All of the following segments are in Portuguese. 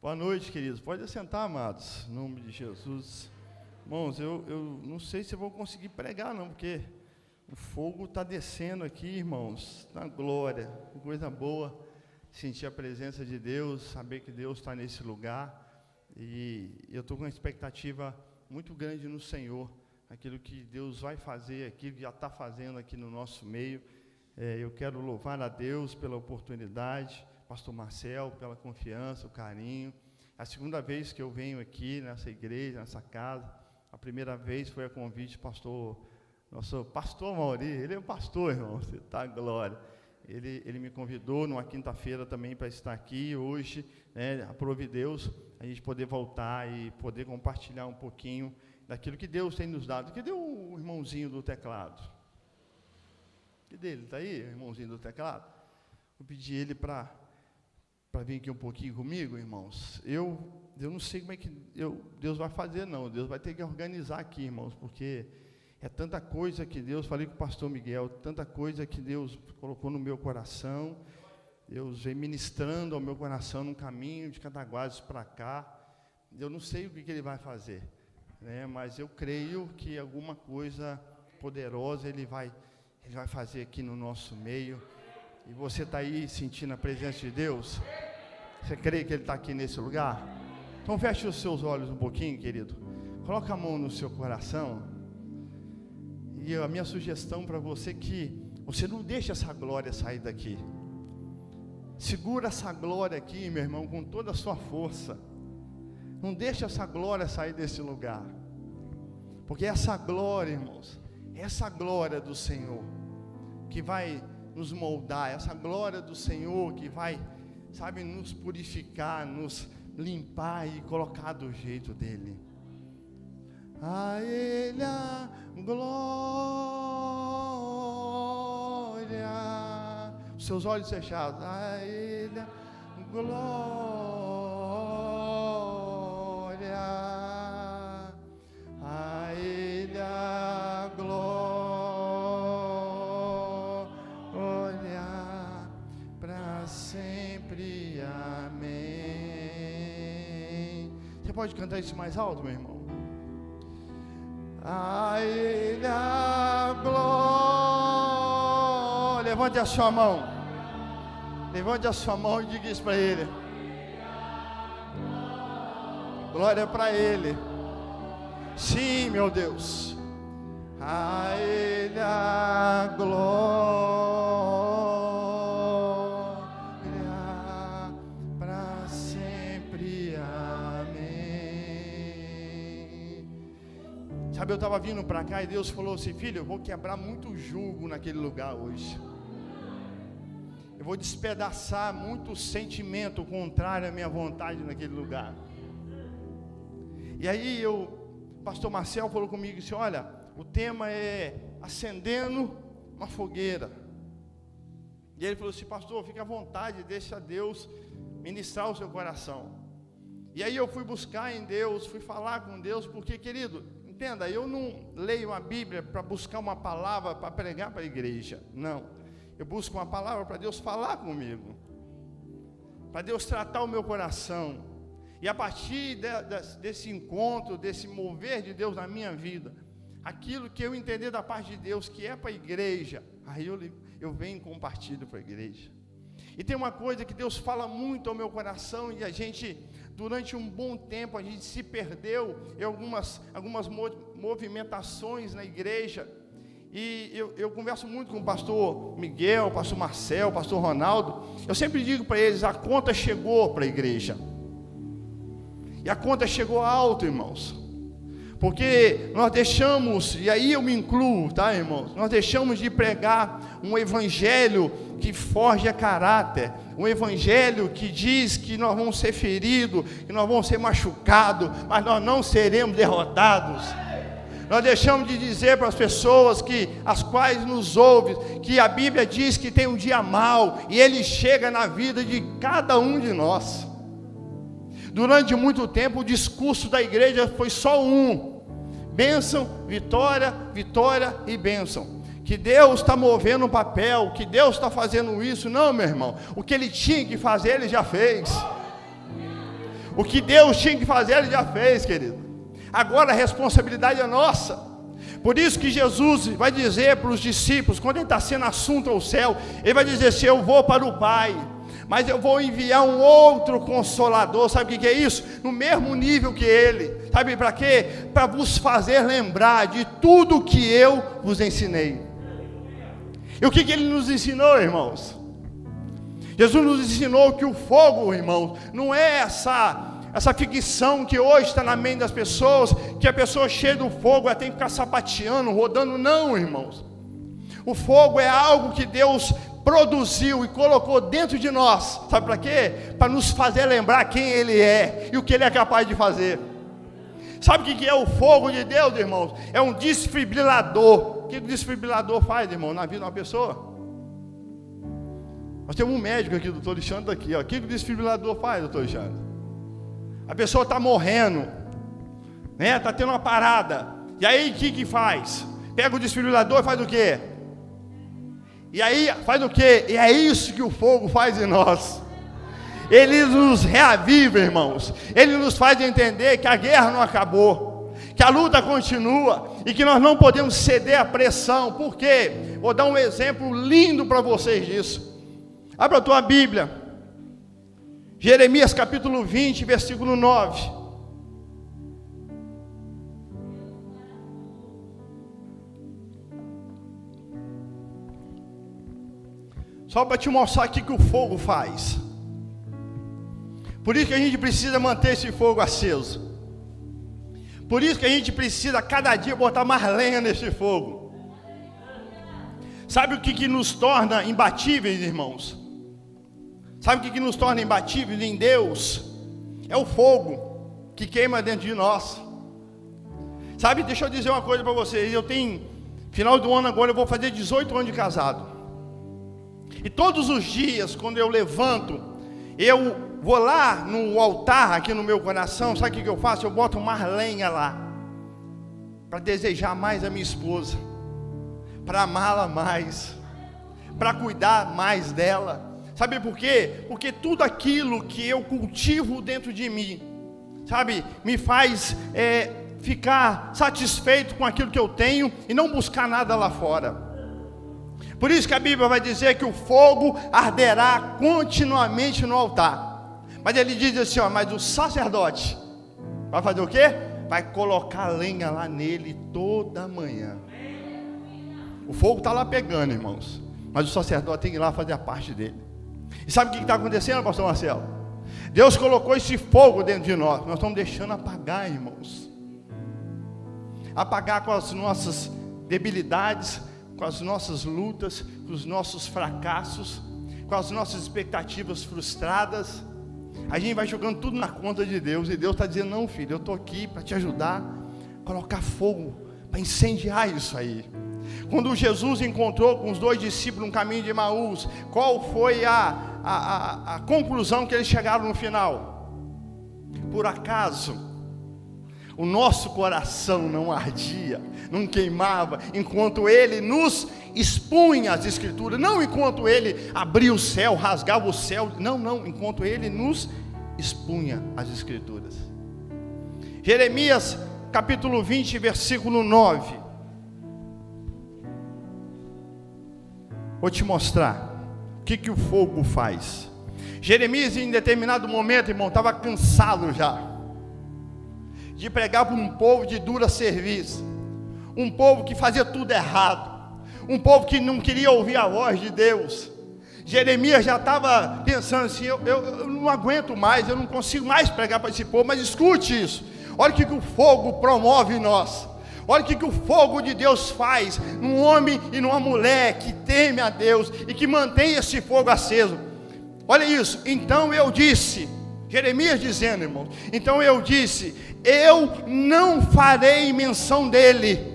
Boa noite, queridos. Pode assentar, amados, em nome de Jesus. Irmãos, eu não sei se eu vou conseguir pregar, não, porque o fogo está descendo aqui, irmãos, na glória, coisa boa, sentir a presença de Deus, saber que Deus está nesse lugar, e eu estou com uma expectativa muito grande no Senhor, aquilo que Deus vai fazer, aquilo que já está fazendo aqui no nosso meio. Eu quero louvar a Deus pela oportunidade, pastor Marcel, pela confiança, o carinho. A segunda vez que eu venho aqui nessa igreja, nessa casa, a primeira vez foi a convite do nosso pastor Mauri. Ele é um pastor, irmão, você está glória. Ele me convidou numa quinta-feira também para estar aqui hoje, né, aprove Deus, a gente poder voltar e poder compartilhar um pouquinho daquilo que Deus tem nos dado. Cadê o irmãozinho do teclado? Cadê ele? Está aí, o irmãozinho do teclado? Vou pedir ele para vir aqui um pouquinho comigo, irmãos. Eu não sei como é que Deus vai fazer, não. Deus vai ter que organizar aqui, irmãos, porque é tanta coisa que Deus, falei com o pastor Miguel, tanta coisa que Deus colocou no meu coração. Deus vem ministrando ao meu coração num caminho de Cataguases para cá. Eu não sei o que ele vai fazer, né, mas eu creio que alguma coisa poderosa Ele vai fazer aqui no nosso meio. E você está aí sentindo a presença de Deus? Você crê que Ele está aqui nesse lugar? Então feche os seus olhos um pouquinho, querido. Coloca a mão no seu coração. E a minha sugestão para você é que você não deixe essa glória sair daqui. Segura essa glória aqui, meu irmão, com toda a sua força. Não deixe essa glória sair desse lugar. Porque essa glória, irmãos, essa glória do Senhor que vai nos moldar, essa glória do Senhor que vai, sabe, nos purificar, nos limpar e colocar do jeito dEle. A Ele a glória. Os seus olhos fechados. A Ele a glória. A Ele a glória. Sempre, amém. Você pode cantar isso mais alto, meu irmão? A Ele a glória. Levante a sua mão. Levante a sua mão e diga isso para Ele. Glória para Ele. Sim, meu Deus. A Ele a glória. Sabe, eu estava vindo para cá e Deus falou assim: filho, eu vou quebrar muito jugo naquele lugar hoje. Eu vou despedaçar muito sentimento contrário à minha vontade naquele lugar. E aí o pastor Marcel falou comigo e disse: olha, o tema é acendendo uma fogueira. E ele falou assim: pastor, fica à vontade, deixa Deus ministrar o seu coração. E aí eu fui buscar em Deus, fui falar com Deus, porque, querido, entenda, eu não leio a Bíblia para buscar uma palavra para pregar para a igreja, não. Eu busco uma palavra para Deus falar comigo, para Deus tratar o meu coração. E a partir desse encontro, desse mover de Deus na minha vida, aquilo que eu entender da parte de Deus que é para a igreja, aí eu venho e compartilho para a igreja. E tem uma coisa que Deus fala muito ao meu coração, e a gente, durante um bom tempo, a gente se perdeu em algumas movimentações na igreja. E eu converso muito com o pastor Miguel, o pastor Marcel, o pastor Ronaldo. Eu sempre digo para eles: a conta chegou para a igreja. E a conta chegou alto, irmãos. Porque nós deixamos, e aí eu me incluo, tá, irmãos? Nós deixamos de pregar um evangelho que forja caráter, um evangelho que diz que nós vamos ser feridos, que nós vamos ser machucados, mas nós não seremos derrotados. Nós deixamos de dizer para as pessoas as quais nos ouvem, que a Bíblia diz que tem um dia mau, e ele chega na vida de cada um de nós. Durante muito tempo o discurso da igreja foi só um: bênção, vitória, vitória e bênção. Que Deus está movendo o papel, que Deus está fazendo isso. Não, meu irmão, o que Ele tinha que fazer, Ele já fez. O que Deus tinha que fazer, Ele já fez, querido. Agora a responsabilidade é nossa. Por isso que Jesus vai dizer para os discípulos, quando Ele está sendo assunto ao céu, Ele vai dizer assim: eu vou para o Pai, mas eu vou enviar um outro Consolador. Sabe o que é isso? No mesmo nível que Ele. Sabe para quê? Para vos fazer lembrar de tudo que eu vos ensinei. E o que Ele nos ensinou, irmãos? Jesus nos ensinou que o fogo, irmãos, não é essa ficção que hoje está na mente das pessoas, que a pessoa cheia do fogo, ela tem que ficar sapateando, rodando. Não, irmãos. O fogo é algo que Deus produziu e colocou dentro de nós. Sabe para quê? Para nos fazer lembrar quem Ele é e o que Ele é capaz de fazer. Sabe o que é o fogo de Deus, irmãos? É um desfibrilador. O que o desfibrilador faz, irmão, na vida de uma pessoa? Nós temos um médico aqui, o doutor Alexandre está aqui, ó. O que o desfibrilador faz, doutor Alexandre? A pessoa está morrendo, né? Está tendo uma parada. E aí o que faz? Pega o desfibrilador e faz o quê? E aí faz o quê? E é isso que o fogo faz em nós. Ele nos reaviva, irmãos. Ele nos faz entender que a guerra não acabou, que a luta continua e que nós não podemos ceder à pressão. Por quê? Vou dar um exemplo lindo para vocês disso. Abra a tua Bíblia, Jeremias capítulo 20, versículo 9. Só para te mostrar aqui que o fogo faz. Por isso que a gente precisa manter esse fogo aceso. Por isso que a gente precisa cada dia botar mais lenha nesse fogo. Sabe o que nos torna imbatíveis, irmãos? Sabe o que nos torna imbatíveis em Deus? É o fogo que queima dentro de nós. Sabe, deixa eu dizer uma coisa para vocês. Eu tenho, final do ano agora, eu vou fazer 18 anos de casado. E todos os dias, quando eu levanto, eu vou lá no altar, aqui no meu coração. Sabe o que eu faço? Eu boto mais lenha lá, para desejar mais a minha esposa, para amá-la mais, para cuidar mais dela. Sabe por quê? Porque tudo aquilo que eu cultivo dentro de mim, sabe, me faz ficar satisfeito com aquilo que eu tenho e não buscar nada lá fora. Por isso que a Bíblia vai dizer que o fogo arderá continuamente no altar. Mas ele diz assim, ó, mas o sacerdote vai fazer o quê? Vai colocar lenha lá nele toda manhã. O fogo está lá pegando, irmãos, mas o sacerdote tem que ir lá fazer a parte dele. E sabe o que está acontecendo, pastor Marcelo? Deus colocou esse fogo dentro de nós. Nós estamos deixando apagar, irmãos. Apagar com as nossas debilidades, com as nossas lutas, com os nossos fracassos, com as nossas expectativas frustradas. A gente vai jogando tudo na conta de Deus. E Deus está dizendo, não, filho, eu estou aqui para te ajudar a colocar fogo, para incendiar isso aí. Quando Jesus encontrou com os dois discípulos no caminho de Emaús, qual foi a conclusão que eles chegaram no final? Por acaso o nosso coração não ardia, não queimava, enquanto Ele nos expunha as Escrituras? Não enquanto Ele abria o céu, rasgava o céu, não, enquanto Ele nos expunha as Escrituras. Jeremias capítulo 20, versículo 9. Vou te mostrar o que o fogo faz. Jeremias, em determinado momento, irmão, estava cansado já de pregar para um povo de dura serviço, um povo que fazia tudo errado, um povo que não queria ouvir a voz de Deus. Jeremias já estava pensando assim, eu não aguento mais, eu não consigo mais pregar para esse povo. Mas escute isso, olha o que o fogo promove em nós. Olha o que o fogo de Deus faz num homem e numa mulher que teme a Deus e que mantém esse fogo aceso. Olha isso. Então eu disse, Jeremias dizendo, irmãos, então eu disse, eu não farei menção dele.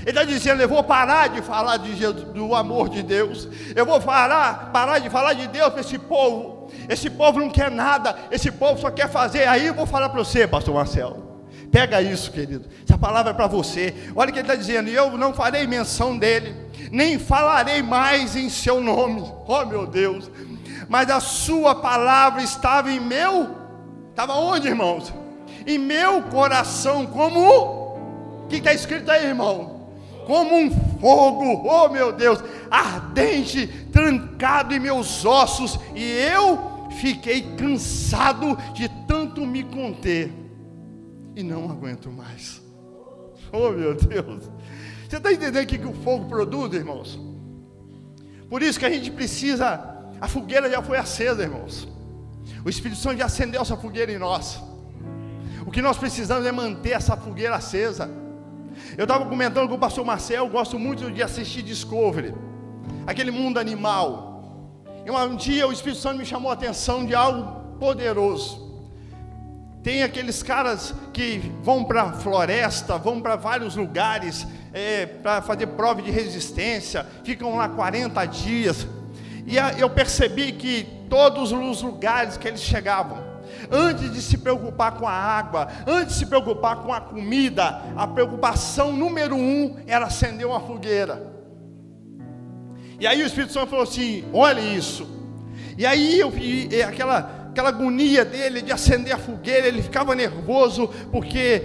Ele está dizendo, eu vou parar de falar do amor de Deus, eu vou parar de falar de Deus para esse povo. Esse povo não quer nada, esse povo só quer fazer. Aí eu vou falar para você, pastor Marcelo, pega isso, querido, essa palavra é para você. Olha o que ele está dizendo, eu não farei menção dele, nem falarei mais em seu nome. Oh meu Deus, mas a sua palavra estava em meu Estava onde, irmãos? Em meu coração, como... O que está escrito aí, irmão? Como um fogo, oh meu Deus, ardente, trancado em meus ossos, e eu fiquei cansado de tanto me conter, e não aguento mais. Oh meu Deus, você está entendendo o que o fogo produz, irmãos? Por isso que a gente precisa, a fogueira já foi acesa, irmãos, o Espírito Santo já acendeu essa fogueira em nós, o que nós precisamos é manter essa fogueira acesa. Eu estava comentando com o pastor Marcel, eu gosto muito de assistir Discovery, aquele mundo animal, e um dia o Espírito Santo me chamou a atenção de algo poderoso. Tem aqueles caras que vão para a floresta, vão para vários lugares, para fazer prova de resistência, ficam lá 40 dias, e eu percebi que todos os lugares que eles chegavam, antes de se preocupar com a água, antes de se preocupar com a comida, a preocupação número 1 era acender uma fogueira. E aí o Espírito Santo falou assim: olha isso. E aí eu vi aquela agonia dele de acender a fogueira, ele ficava nervoso, porque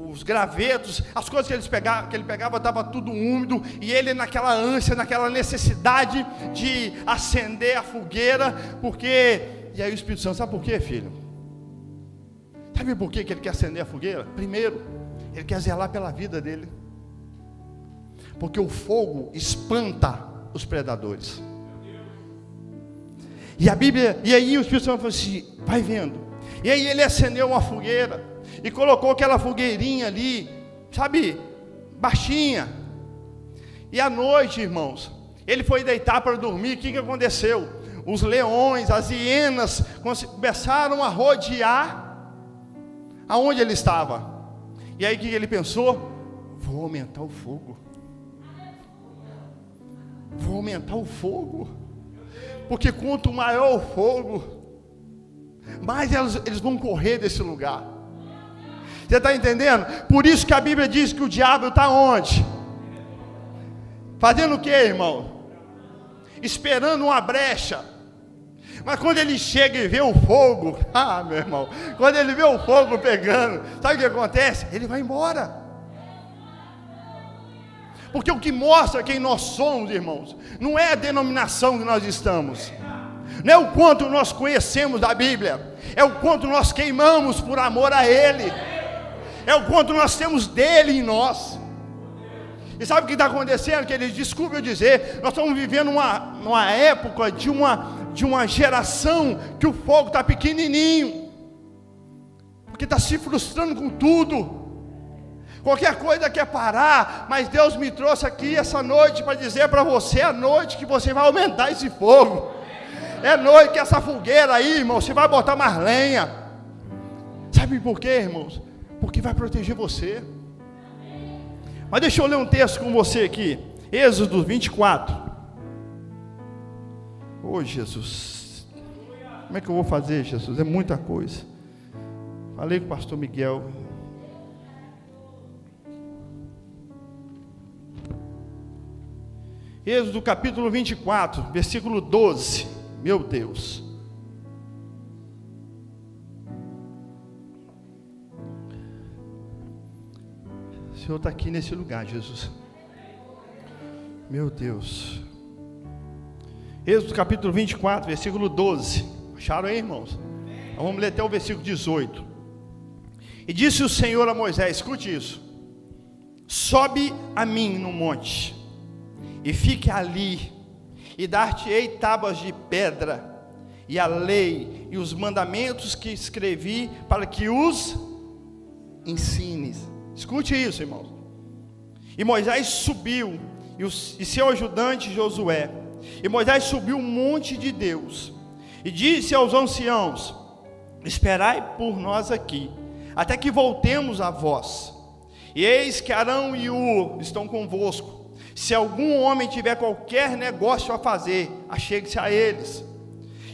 os gravetos, as coisas que ele pegava estava tudo úmido, e ele naquela ânsia, naquela necessidade de acender a fogueira, porque... E aí o Espírito Santo, sabe por quê, filho? Sabe por quê que ele quer acender a fogueira? Primeiro, ele quer zelar pela vida dele, porque o fogo espanta os predadores. E a Bíblia, e aí o Espírito Santo falou assim: vai vendo. E aí ele acendeu uma fogueira e colocou aquela fogueirinha ali, sabe, baixinha. E à noite, irmãos, ele foi deitar para dormir. O que aconteceu? Os leões, as hienas começaram a rodear aonde ele estava. E aí o que ele pensou? Vou aumentar o fogo. Vou aumentar o fogo. Porque quanto maior o fogo, mais eles vão correr desse lugar. Você está entendendo? Por isso que a Bíblia diz que o diabo está onde? Fazendo o que, irmão? Esperando uma brecha. Mas quando ele chega e vê o fogo, meu irmão, quando ele vê o fogo pegando, sabe o que acontece? Ele vai embora. Porque o que mostra quem nós somos, irmãos, não é a denominação que nós estamos, não é o quanto nós conhecemos da Bíblia, é o quanto nós queimamos por amor a Ele, é o quanto nós temos dele em nós. E sabe o que está acontecendo? Que eles, desculpe eu dizer, nós estamos vivendo uma época de uma geração que o fogo está pequenininho, porque está se frustrando com tudo. Qualquer coisa quer parar, mas Deus me trouxe aqui essa noite para dizer para você: é a noite que você vai aumentar esse fogo, é a noite que essa fogueira aí, irmão, você vai botar mais lenha. Sabe por quê, irmãos? Porque vai proteger você. Mas deixa eu ler um texto com você aqui, Êxodo 24. Ô Jesus, como é que eu vou fazer, Jesus? É muita coisa. Falei com o pastor Miguel. Êxodo capítulo 24, versículo 12. Meu Deus. O Senhor está aqui nesse lugar, Jesus. Meu Deus. Êxodo capítulo 24, versículo 12. Acharam aí, irmãos? Então, vamos ler até o versículo 18. E disse o Senhor a Moisés: escute isso: sobe a mim no monte, e fique ali, e dar-te-ei tábuas de pedra, e a lei e os mandamentos que escrevi, para que os ensines. Escute isso, irmãos. E Moisés subiu, e seu ajudante Josué. E Moisés subiu o monte de Deus, e disse aos anciãos: esperai por nós aqui, até que voltemos a vós. E eis que Arão e Ur estão convosco. Se algum homem tiver qualquer negócio a fazer, achegue-se a eles.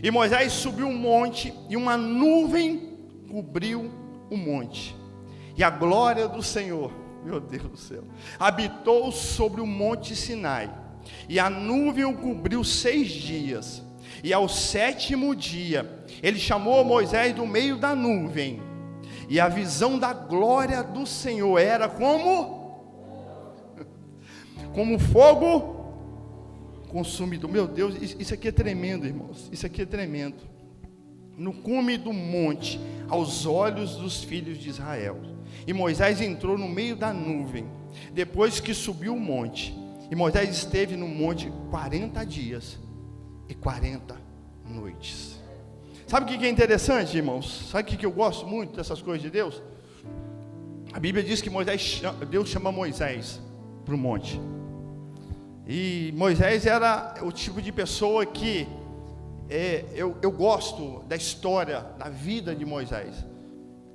E Moisés subiu o monte, e uma nuvem cobriu o monte. E a glória do Senhor, meu Deus do céu, habitou sobre o monte Sinai. E a nuvem o cobriu 6 dias. E ao 7º dia, ele chamou Moisés do meio da nuvem, e a visão da glória do Senhor era como fogo consumidor. Meu Deus, isso aqui é tremendo, irmãos, isso aqui é tremendo. No cume do monte, aos olhos dos filhos de Israel. E Moisés entrou no meio da nuvem, depois que subiu o monte. E Moisés esteve no monte 40 dias e 40 noites. Sabe o que é interessante, irmãos? Sabe o que eu gosto muito dessas coisas de Deus? A Bíblia diz que Deus chama Moisés para o monte. E Moisés era o tipo de pessoa que eu gosto da história, da vida de Moisés,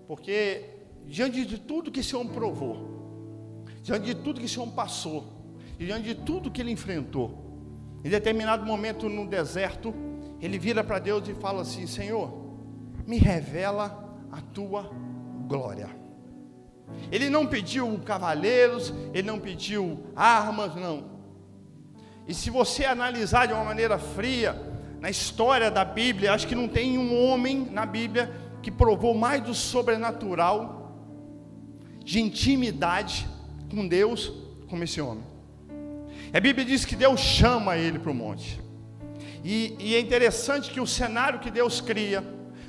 porque diante de tudo que esse homem provou, diante de tudo que esse homem passou, diante de tudo que ele enfrentou, em determinado momento no deserto, ele vira para Deus e fala assim: Senhor, me revela a tua glória. Ele não pediu cavaleiros, ele não pediu armas, não. E se você analisar de uma maneira fria, na história da Bíblia, acho que não tem um homem na Bíblia que provou mais do sobrenatural, de intimidade com Deus, como esse homem. A Bíblia diz que Deus chama ele para o monte. E é interessante que o cenário que Deus cria,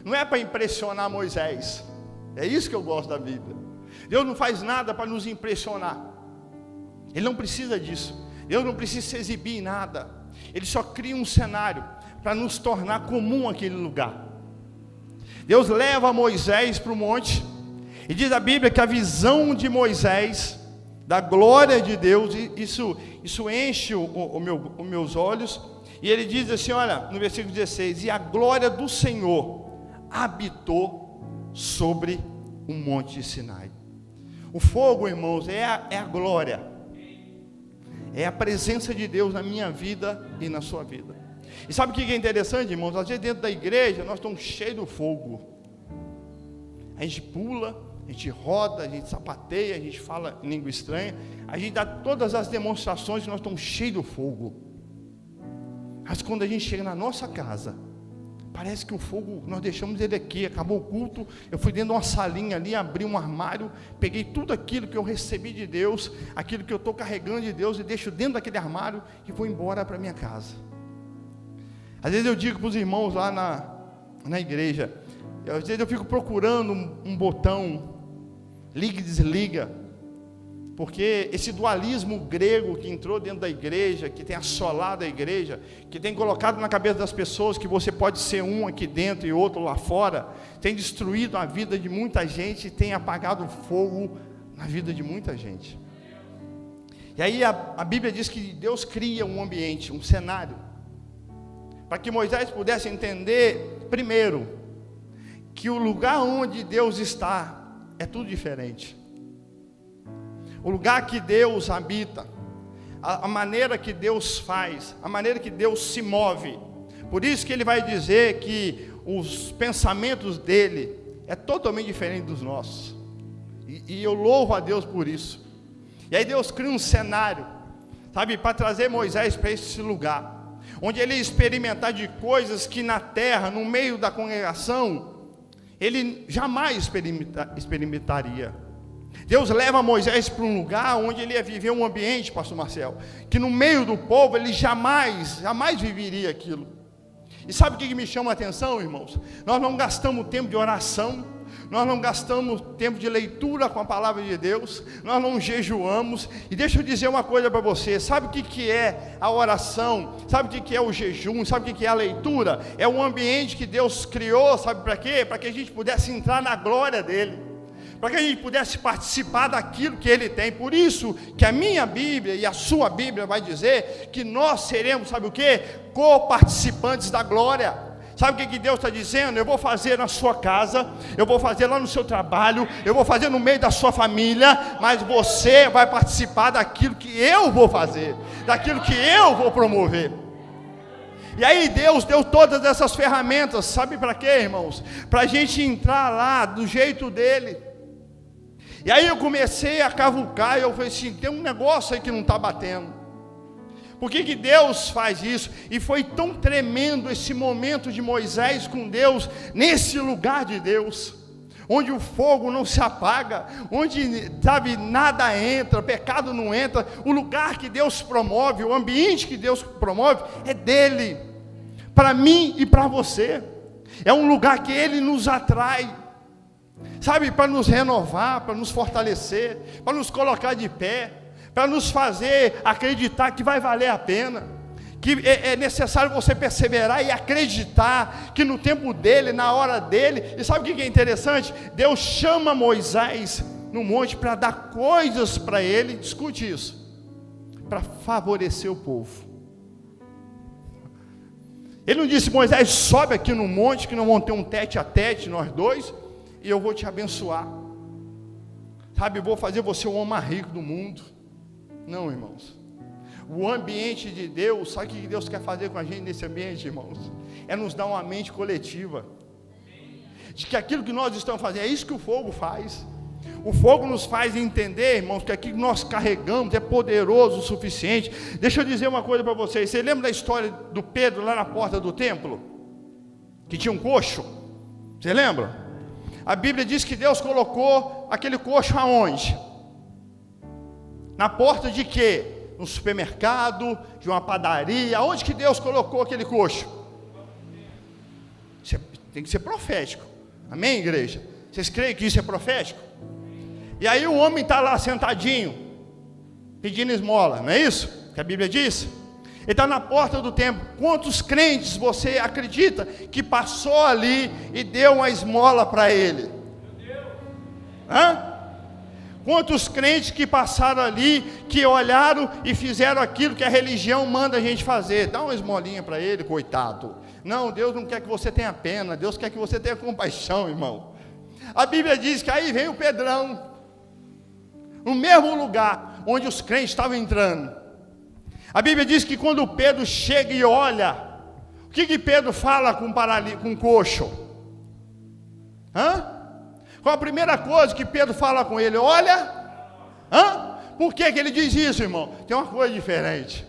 não é para impressionar Moisés. É isso que eu gosto da Bíblia. Deus não faz nada para nos impressionar. Ele não precisa disso. Deus não precisa se exibir em nada. Ele só cria um cenário para nos tornar comum aquele lugar. Deus leva Moisés para o monte, e diz a Bíblia que a visão de Moisés, da glória de Deus, isso enche os meus olhos. E ele diz assim, olha, no versículo 16: e a glória do Senhor habitou sobre o monte de Sinai. O fogo, irmãos, é a glória, é a presença de Deus na minha vida e na sua vida. E sabe o que é interessante, irmãos? Às vezes dentro da igreja nós estamos cheios do fogo. A gente pula, a gente roda, a gente sapateia, a gente fala em língua estranha, a gente dá todas as demonstrações que nós estamos cheios do fogo. Mas quando a gente chega na nossa casa, parece que o fogo, nós deixamos ele aqui, acabou o culto, eu fui dentro de uma salinha ali, abri um armário, peguei tudo aquilo que eu recebi de Deus, aquilo que eu estou carregando de Deus, e deixo dentro daquele armário e vou embora para minha casa. Às vezes eu digo para os irmãos lá na igreja, às vezes eu fico procurando um botão, liga e desliga, porque esse dualismo grego que entrou dentro da igreja, que tem assolado a igreja, que tem colocado na cabeça das pessoas que você pode ser um aqui dentro e outro lá fora, tem destruído a vida de muita gente, tem apagado fogo na vida de muita gente. E aí a Bíblia diz que Deus cria um ambiente, um cenário, para que Moisés pudesse entender, primeiro, que o lugar onde Deus está é tudo diferente. O lugar que Deus habita, a maneira que Deus faz, a maneira que Deus se move. Por isso que ele vai dizer que os pensamentos dele é totalmente diferente dos nossos. E eu louvo a Deus por isso. E aí Deus cria um cenário, sabe, para trazer Moisés para esse lugar, onde ele ia experimentar de coisas que na terra, no meio da congregação, ele jamais experimentaria. Deus leva Moisés para um lugar onde ele ia viver um ambiente, pastor Marcelo, que no meio do povo ele jamais viveria aquilo. E sabe o que me chama a atenção, irmãos? Nós não gastamos tempo de oração, nós não gastamos tempo de leitura com a palavra de Deus, nós não jejuamos. E deixa eu dizer uma coisa para você, sabe o que é a oração? Sabe o que é o jejum? Sabe o que é a leitura? É um ambiente que Deus criou, sabe para quê? Para que a gente pudesse entrar na glória dele, para que a gente pudesse participar daquilo que ele tem. Por isso que a minha Bíblia e a sua Bíblia vai dizer que nós seremos, sabe o que? Co-participantes da glória. Sabe o que Deus está dizendo? Eu vou fazer na sua casa, eu vou fazer lá no seu trabalho, eu vou fazer no meio da sua família, mas você vai participar daquilo que eu vou fazer, daquilo que eu vou promover. E aí Deus deu todas essas ferramentas, sabe para quê, irmãos? Para a gente entrar lá do jeito dele. E aí eu comecei a cavucar, e eu falei assim, tem um negócio aí que não está batendo. Por que Deus faz isso? E foi tão tremendo esse momento de Moisés com Deus, nesse lugar de Deus, onde o fogo não se apaga, onde, sabe, nada entra, pecado não entra. O lugar que Deus promove, o ambiente que Deus promove, é dele, para mim e para você. É um lugar que Ele nos atrai, sabe, para nos renovar, para nos fortalecer, para nos colocar de pé, para nos fazer acreditar que vai valer a pena, que é necessário você perseverar e acreditar que no tempo dele, na hora dele. E sabe o que é interessante? Deus chama Moisés no monte para dar coisas para ele, escute isso, para favorecer o povo. Ele não disse: Moisés, sobe aqui no monte que nós vamos ter um tete a tete, nós dois, e eu vou te abençoar, sabe, vou fazer você o homem mais rico do mundo. Não, irmãos. O ambiente de Deus, sabe o que Deus quer fazer com a gente nesse ambiente, irmãos? É nos dar uma mente coletiva, de que aquilo que nós estamos fazendo, é isso que o fogo faz. O fogo nos faz entender, irmãos, que aquilo que nós carregamos é poderoso o suficiente. Deixa eu dizer uma coisa para vocês. Você lembra da história do Pedro lá na porta do templo? Que tinha um coxo? Você lembra? A Bíblia diz que Deus colocou aquele coxo aonde? Na porta de quê? No supermercado, de uma padaria. Aonde que Deus colocou aquele coxo? Isso tem que ser profético. Amém, igreja? Vocês creem que isso é profético? E aí o homem está lá sentadinho, pedindo esmola, não é isso que a Bíblia diz? Ele está na porta do templo. Quantos crentes você acredita que passou ali e deu uma esmola para ele? Hã? Quantos crentes que passaram ali, que olharam e fizeram aquilo que a religião manda a gente fazer? Dá uma esmolinha para ele, coitado. Não, Deus não quer que você tenha pena, Deus quer que você tenha compaixão, irmão. A Bíblia diz que aí vem o Pedrão, no mesmo lugar onde os crentes estavam entrando. A Bíblia diz que quando Pedro chega e olha, o que Pedro fala com o coxo? Hã? Qual a primeira coisa que Pedro fala com ele? Olha, hã? Por que ele diz isso, irmão? Tem uma coisa diferente.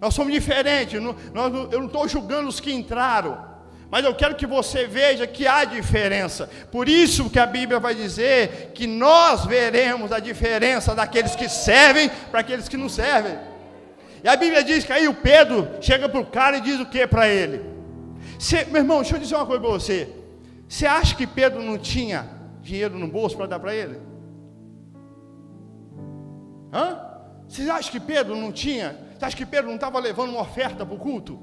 Nós somos diferentes. Eu não estou julgando os que entraram, mas eu quero que você veja que há diferença. Por isso que a Bíblia vai dizer que nós veremos a diferença daqueles que servem para aqueles que não servem. E a Bíblia diz que aí o Pedro chega para o cara e diz o que para ele? Meu irmão, deixa eu dizer uma coisa para você. Você acha que Pedro não tinha dinheiro no bolso para dar para ele? Hã? Você acha que Pedro não tinha? Você acha que Pedro não estava levando uma oferta para o culto?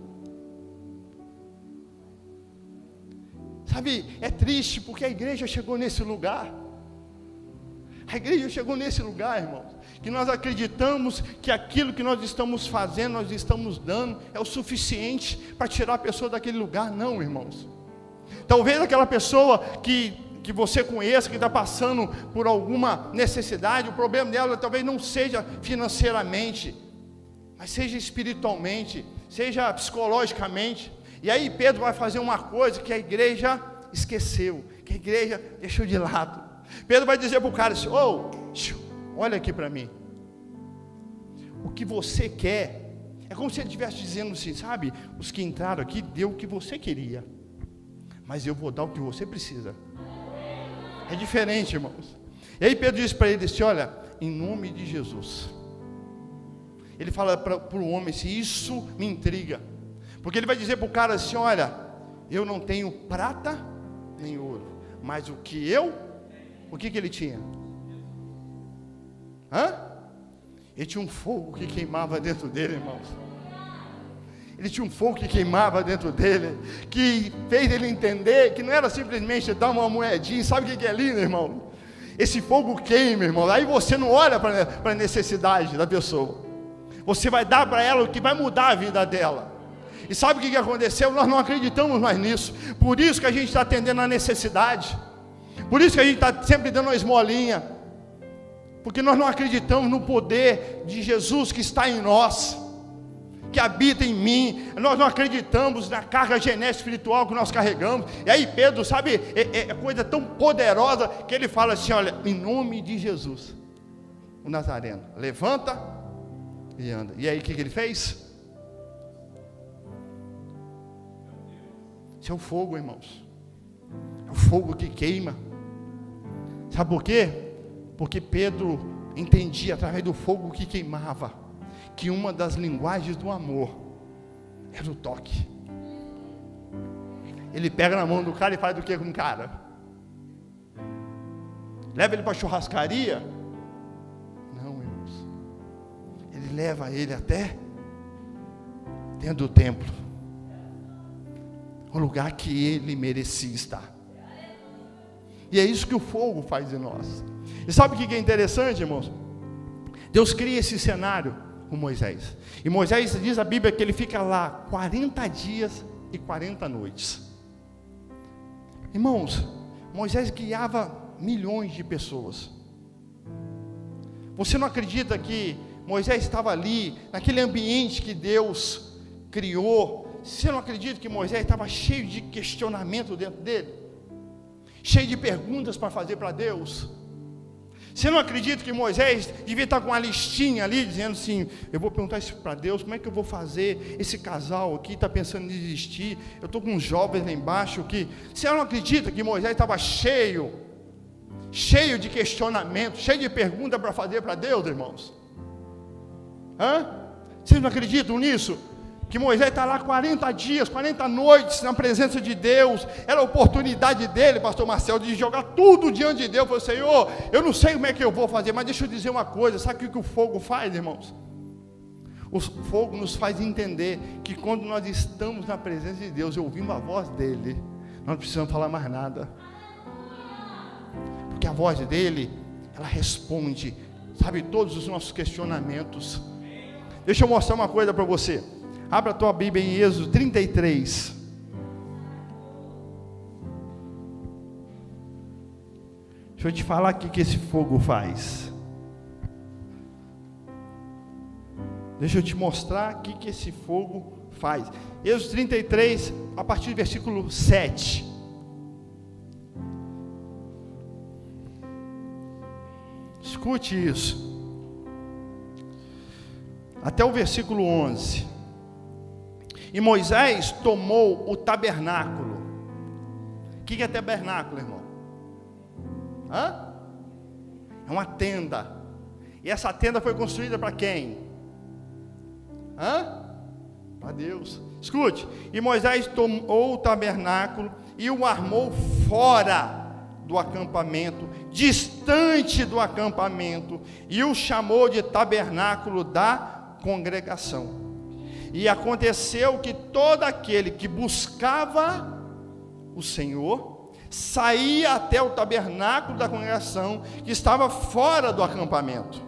Sabe, é triste porque a igreja chegou nesse lugar. A igreja chegou nesse lugar, irmãos, que nós acreditamos que aquilo que nós estamos fazendo, nós estamos dando, é o suficiente para tirar a pessoa daquele lugar. Não, irmãos. Talvez aquela pessoa que você conheça, que está passando por alguma necessidade, o problema dela talvez não seja financeiramente, mas seja espiritualmente, seja psicologicamente. E aí Pedro vai fazer uma coisa que a igreja esqueceu, que a igreja deixou de lado. Pedro vai dizer para o cara assim: olha aqui para mim, o que você quer, é como se ele estivesse dizendo assim, sabe, os que entraram aqui, deu o que você queria, mas eu vou dar o que você precisa. É diferente, irmãos. E aí Pedro diz para ele assim: olha, em nome de Jesus. Ele fala para o homem assim, isso me intriga, porque ele vai dizer para o cara assim: olha, eu não tenho prata nem ouro, mas o que ele tinha? Ele tinha um fogo que queimava dentro dele, irmãos. Ele tinha um fogo que queimava dentro dele, que fez ele entender que não era simplesmente dar uma moedinha. Sabe o que é lindo, irmão? Esse fogo queima, irmão. Aí você não olha para a necessidade da pessoa, você vai dar para ela o que vai mudar a vida dela. E sabe o que aconteceu? Nós não acreditamos mais nisso. Por isso que a gente está atendendo a necessidade, por isso que a gente está sempre dando uma esmolinha, porque nós não acreditamos no poder de Jesus que está em nós, que habita em mim. Nós não acreditamos na carga genética espiritual que nós carregamos. E aí Pedro, sabe, é coisa tão poderosa que ele fala assim: olha, em nome de Jesus, o Nazareno, levanta e anda. E aí o que ele fez? Isso é o fogo, irmãos. É o fogo que queima. Sabe por quê? Porque Pedro entendia através do fogo que queimava, que uma das linguagens do amor era o toque. Ele pega na mão do cara e faz do que com o cara? Leva ele para a churrascaria? Não, irmãos. Ele leva ele até dentro do templo, o lugar que ele merecia estar. E é isso que o fogo faz em nós. E sabe o que é interessante, irmãos? Deus cria esse cenário com Moisés. E Moisés, diz a Bíblia, que ele fica lá 40 dias e 40 noites. Irmãos, Moisés guiava milhões de pessoas. Você não acredita que Moisés estava ali, naquele ambiente que Deus criou? Você não acredita que Moisés estava cheio de questionamento dentro dele? Cheio de perguntas para fazer para Deus? Você não acredita que Moisés devia estar com uma listinha ali, dizendo assim, eu vou perguntar isso para Deus, como é que eu vou fazer? Esse casal aqui está pensando em desistir, eu estou com uns jovens lá embaixo, que você não acredita que Moisés estava cheio de questionamento, cheio de perguntas para fazer para Deus, irmãos? Vocês não acreditam nisso? Que Moisés está lá 40 dias, 40 noites na presença de Deus. Era a oportunidade dele, pastor Marcelo, de jogar tudo diante de Deus. Falei, Senhor, eu não sei como é que eu vou fazer, mas deixa eu dizer uma coisa. Sabe o que o fogo faz, irmãos? O fogo nos faz entender que quando nós estamos na presença de Deus e ouvimos a voz dele, nós não precisamos falar mais nada, porque a voz dele, ela responde, sabe, todos os nossos questionamentos. Deixa eu mostrar uma coisa para você. Abra a tua Bíblia em Êxodo 33. Deixa eu te falar o que esse fogo faz. Deixa eu te mostrar o que esse fogo faz. Êxodo 33, a partir do versículo 7. Escute isso. Até o versículo 11. E Moisés tomou o tabernáculo. O que é tabernáculo, irmão? É uma tenda. E essa tenda foi construída para quem? Para Deus. Escute. E Moisés tomou o tabernáculo e o armou fora do acampamento, distante do acampamento, e o chamou de tabernáculo da congregação. E aconteceu que todo aquele que buscava o Senhor saía até o tabernáculo da congregação, que estava fora do acampamento.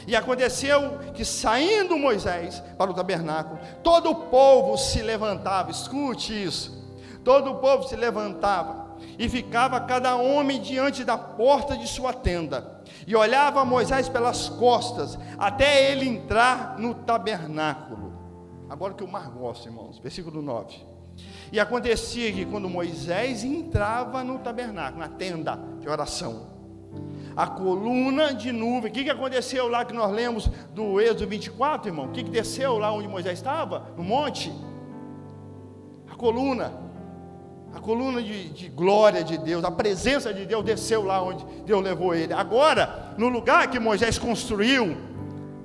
E aconteceu que, saindo Moisés para o tabernáculo, todo o povo se levantava. Escute isso. Todo o povo se levantava e ficava cada homem diante da porta de sua tenda, e olhava Moisés pelas costas até ele entrar no tabernáculo. Agora que eu mais gosto, irmãos, versículo 9. E acontecia que quando Moisés entrava no tabernáculo, na tenda de oração, a coluna de nuvem, o que aconteceu lá que nós lemos do Êxodo 24, irmão? O que desceu lá onde Moisés estava? No monte? A coluna de glória de Deus, a presença de Deus desceu lá onde Deus levou ele. Agora, no lugar que Moisés construiu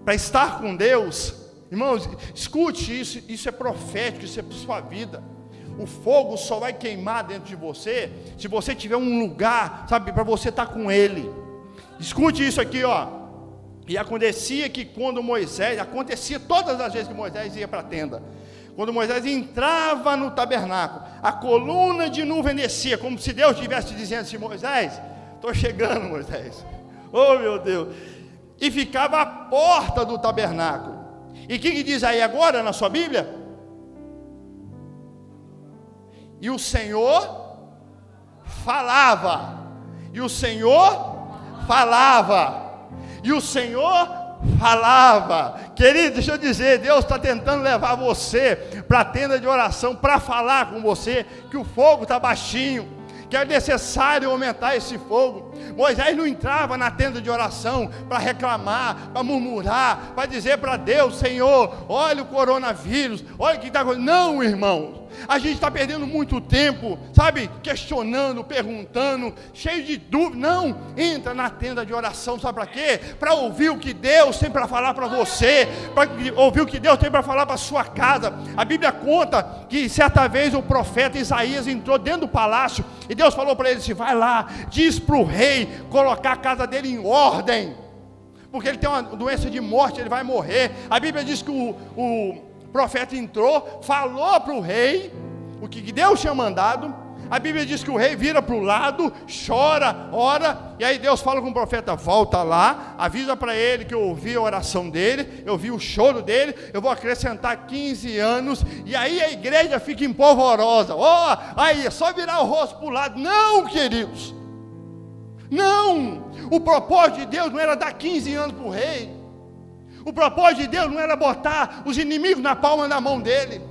para estar com Deus, irmãos, escute isso, isso é profético, isso é para a sua vida. O fogo só vai queimar dentro de você se você tiver um lugar, sabe, para você estar com Ele. Escute isso aqui, ó. E acontecia que quando Moisés, acontecia todas as vezes que Moisés ia para a tenda, quando Moisés entrava no tabernáculo, a coluna de nuvem descia, como se Deus estivesse dizendo assim: Moisés, estou chegando, Moisés. Oh, meu Deus. E ficava à porta do tabernáculo. E o que diz aí agora na sua Bíblia? E o Senhor falava. E o Senhor falava. E o Senhor falava. Querido, deixa eu dizer, Deus está tentando levar você para a tenda de oração, para falar com você, que o fogo está baixinho, que é necessário aumentar esse fogo, Moisés não entrava na tenda de oração para reclamar, para murmurar, para dizer para Deus: Senhor, olha o coronavírus, olha o que está acontecendo. Não, irmãos, a gente está perdendo muito tempo, sabe, questionando, perguntando, cheio de dúvidas. Não, entra na tenda de oração, sabe para quê? Para ouvir o que Deus tem para falar para você, para ouvir o que Deus tem para falar para a sua casa. A Bíblia conta que certa vez o profeta Isaías entrou dentro do palácio, e Deus falou para ele assim: vai lá, diz para o rei colocar a casa dele em ordem, porque ele tem uma doença de morte, ele vai morrer. A Bíblia diz que o profeta entrou, falou para o rei o que Deus tinha mandado. A Bíblia diz que o rei vira para o lado, chora, ora, e aí Deus fala com o profeta: volta lá, avisa para ele que eu ouvi a oração dele, eu vi o choro dele, eu vou acrescentar 15 anos, e aí a igreja fica empolvorosa. Aí é só virar o rosto para o lado. Não, queridos, não, o propósito de Deus não era dar 15 anos para o rei, o propósito de Deus não era botar os inimigos na palma da mão dele.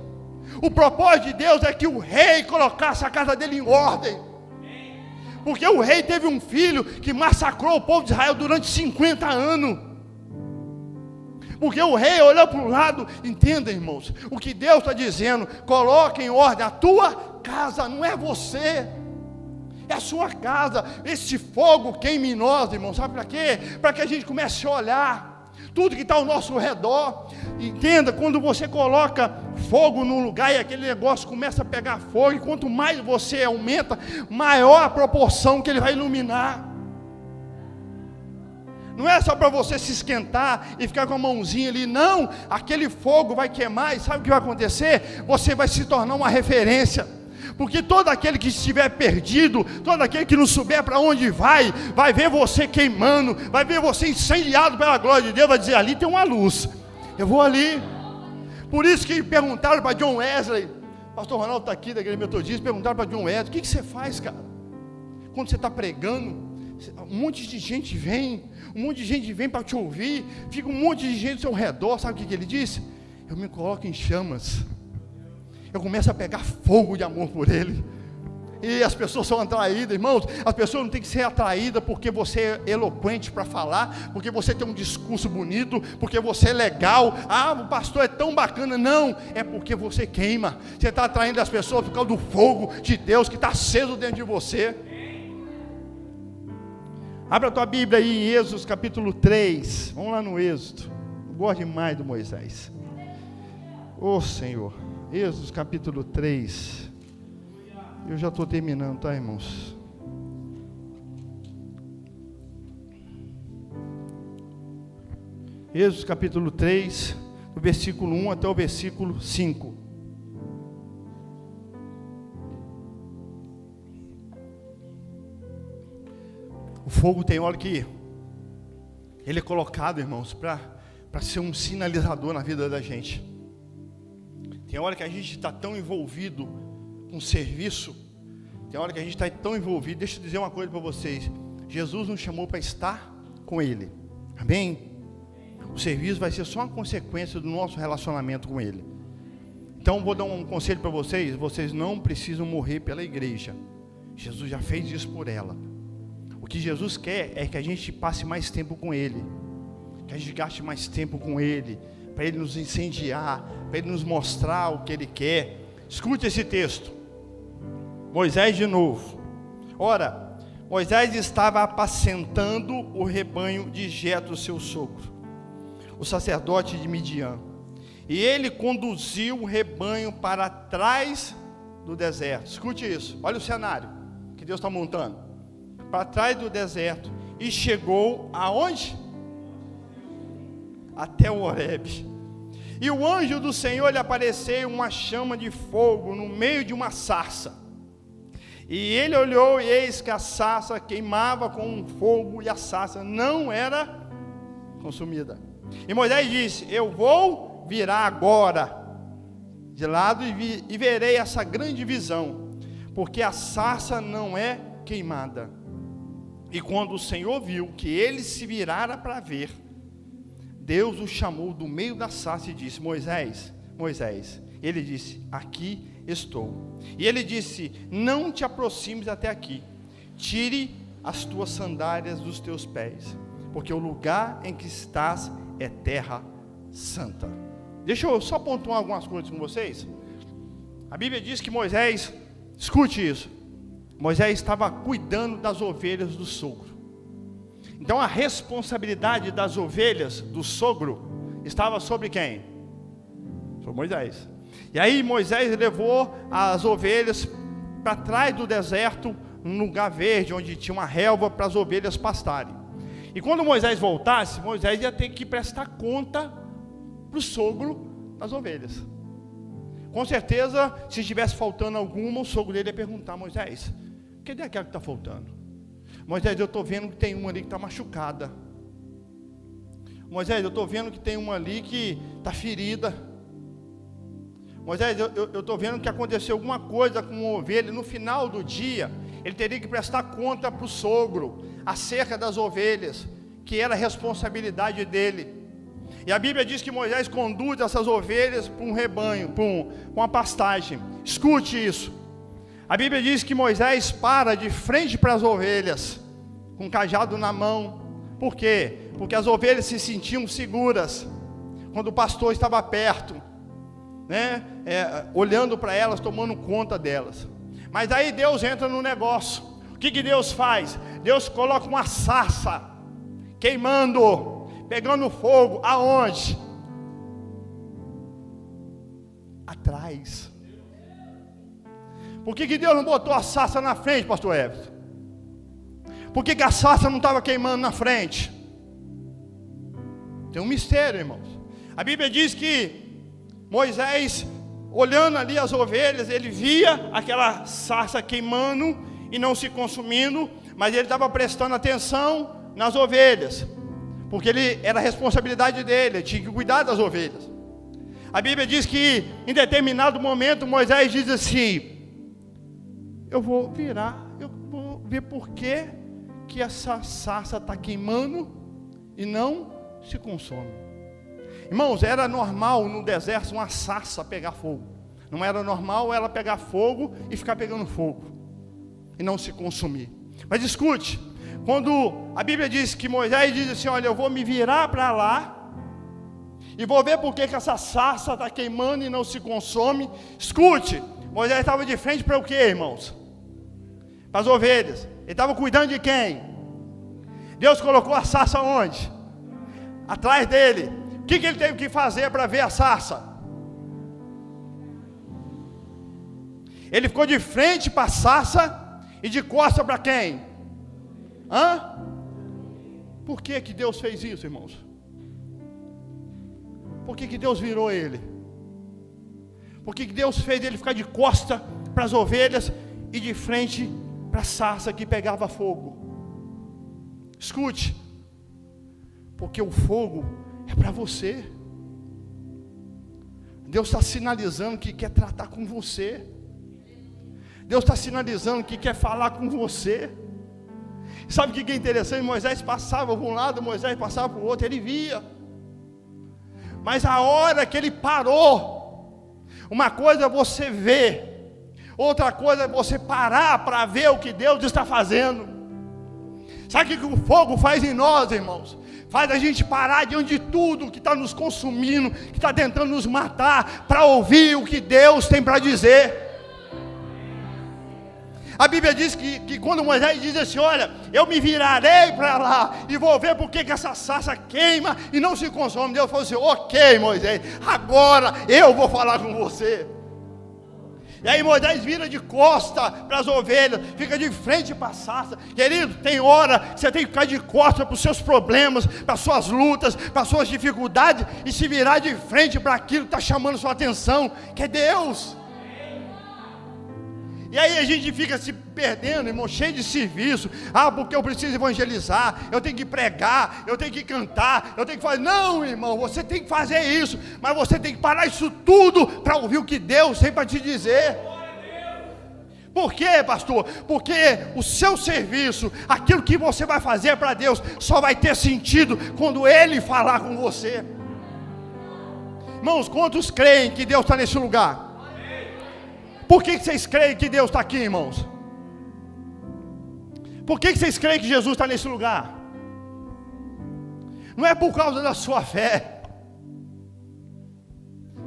O propósito de Deus é que o rei colocasse a casa dele em ordem, porque o rei teve um filho que massacrou o povo de Israel durante 50 anos, porque o rei olhou para o lado. Entenda, irmãos, o que Deus está dizendo: coloque em ordem a tua casa, não é você, é a sua casa. Esse fogo queima em nós, irmãos, sabe para quê? Para que a gente comece a olhar tudo que está ao nosso redor. Entenda, quando você coloca fogo num lugar e aquele negócio começa a pegar fogo, e quanto mais você aumenta, maior a proporção que ele vai iluminar. Não é só para você se esquentar e ficar com a mãozinha ali, não, aquele fogo vai queimar, e sabe o que vai acontecer? Você vai se tornar uma referência, porque todo aquele que estiver perdido, todo aquele que não souber para onde vai ver você queimando, vai ver você incendiado pela glória de Deus, vai dizer: ali tem uma luz, eu vou ali. Por isso que perguntaram para John Wesley, pastor Ronaldo está aqui da igreja metodista, perguntaram para John Wesley: o que você faz, cara, quando você está pregando? Um monte de gente vem, para te ouvir, fica um monte de gente ao seu redor. Sabe o que ele disse? Eu me coloco em chamas, eu começo a pegar fogo de amor por ele, e as pessoas são atraídas. Irmãos, as pessoas não têm que ser atraídas porque você é eloquente para falar, porque você tem um discurso bonito, porque você é legal, o pastor é tão bacana. Não, é porque você queima. Você está atraindo as pessoas por causa do fogo de Deus que está aceso dentro de você. Abra a tua Bíblia aí em Êxodo capítulo 3, vamos lá no Êxodo. Eu gosto demais do Moisés. Senhor, Êxodo capítulo 3, eu já estou terminando, tá, irmãos? Êxodo capítulo 3, do versículo 1 até o versículo 5. O fogo tem hora que ele é colocado, irmãos, para ser um sinalizador na vida da gente. Tem hora que a gente está tão envolvido com serviço, tem hora que a gente está tão envolvido. Deixa eu dizer uma coisa para vocês: Jesus nos chamou para estar com Ele, amém? O serviço vai ser só uma consequência do nosso relacionamento com Ele. Então vou dar um conselho para vocês: vocês não precisam morrer pela igreja, Jesus já fez isso por ela. O que Jesus quer é que a gente passe mais tempo com Ele, que a gente gaste mais tempo com Ele, para Ele nos incendiar, para Ele nos mostrar o que Ele quer. Escute esse texto, Moisés de novo. Ora, Moisés estava apacentando o rebanho de Jetro, seu sogro, o sacerdote de Midian, e ele conduziu o rebanho para trás do deserto. Escute isso, olha o cenário que Deus está montando, para trás do deserto, e chegou aonde? Até o Horebe. E o anjo do Senhor lhe apareceu uma chama de fogo no meio de uma sarça. E ele olhou, e eis que a sarça queimava com um fogo, e a sarça não era consumida. E Moisés disse: eu vou virar agora de lado e verei essa grande visão, porque a sarça não é queimada. E quando o Senhor viu que ele se virara para ver, Deus o chamou do meio da sarça e disse: Moisés, Moisés. Ele disse: aqui estou. E ele disse: não te aproximes até aqui, tire as tuas sandálias dos teus pés, porque o lugar em que estás é terra santa. Deixa eu só pontuar algumas coisas com vocês. A Bíblia diz que Moisés, escute isso, Moisés estava cuidando das ovelhas do sogro. Então a responsabilidade das ovelhas do sogro estava sobre quem? Sobre Moisés. E aí Moisés levou as ovelhas para trás do deserto, num lugar verde, onde tinha uma relva para as ovelhas pastarem. E quando Moisés voltasse, Moisés ia ter que prestar conta para o sogro das ovelhas. Com certeza, se estivesse faltando alguma, o sogro dele ia perguntar: Moisés, cadê aquela que está faltando? Moisés, eu estou vendo que tem uma ali que está machucada. Moisés, eu estou vendo que tem uma ali que está ferida. Moisés, eu estou vendo que aconteceu alguma coisa com uma ovelha. No final do dia, ele teria que prestar conta para o sogro acerca das ovelhas, que era a responsabilidade dele. E a Bíblia diz que Moisés conduz essas ovelhas para um rebanho, para uma pastagem. Escute isso. A Bíblia diz que Moisés para de frente para as ovelhas, com um cajado na mão. Por quê? Porque as ovelhas se sentiam seguras quando o pastor estava perto, né? Olhando para elas, tomando conta delas. Mas aí Deus entra no negócio. O que Deus faz? Deus coloca uma sarça queimando, pegando fogo. Aonde? Atrás. Por que Deus não botou a sarça na frente, pastor Everton? Por que a sarça não estava queimando na frente? Tem um mistério, irmãos. A Bíblia diz que Moisés, olhando ali as ovelhas, ele via aquela sarça queimando e não se consumindo, mas ele estava prestando atenção nas ovelhas, porque era a responsabilidade dele, ele tinha que cuidar das ovelhas. A Bíblia diz que em determinado momento Moisés diz assim: eu vou virar, eu vou ver por que essa sarça está queimando e não se consome. Irmãos, era normal no deserto uma sarça pegar fogo. Não era normal ela pegar fogo e ficar pegando fogo e não se consumir. Mas escute, quando a Bíblia diz que Moisés diz assim: olha, eu vou me virar para lá e vou ver por que essa sarça está queimando e não se consome. Escute, Moisés estava de frente para o quê, irmãos? Para as ovelhas. Ele estava cuidando de quem? Deus colocou a sarça onde? Atrás dele. O que ele teve que fazer para ver a sarça? Ele ficou de frente para a sarça e de costas para quem? Por que Deus fez isso, irmãos? Por que Deus virou ele? Por que Deus fez ele ficar de costas para as ovelhas e de frente para a sarça que pegava fogo? Escute, porque o fogo é para você. Deus está sinalizando que quer tratar com você. Deus está sinalizando que quer falar com você. Sabe o que é interessante? Moisés passava para um lado, Moisés passava para o outro, ele via. Mas a hora que ele parou, uma coisa é você ver, outra coisa é você parar para ver o que Deus está fazendo. Sabe o que o fogo faz em nós, irmãos? Faz a gente parar diante de tudo que está nos consumindo, que está tentando nos matar, para ouvir o que Deus tem para dizer. A Bíblia diz que quando Moisés diz assim: olha, eu me virarei para lá e vou ver por que essa sarça queima e não se consome. Deus falou assim: ok, Moisés, agora eu vou falar com você. E aí Moisés vira de costa para as ovelhas, fica de frente para a sarça. Querido, tem hora que você tem que ficar de costa para os seus problemas, para as suas lutas, para as suas dificuldades, e se virar de frente para aquilo que está chamando sua atenção, que é Deus. E aí a gente fica se perdendo, irmão, cheio de serviço. Porque eu preciso evangelizar, eu tenho que pregar, eu tenho que cantar, eu tenho que fazer. Não, irmão, você tem que fazer isso, mas você tem que parar isso tudo para ouvir o que Deus tem para te dizer. Por quê, pastor? Porque o seu serviço, aquilo que você vai fazer para Deus, só vai ter sentido quando Ele falar com você. Irmãos, quantos creem que Deus está nesse lugar? Por que vocês creem que Deus está aqui, irmãos? Por que vocês creem que Jesus está nesse lugar? Não é por causa da sua fé,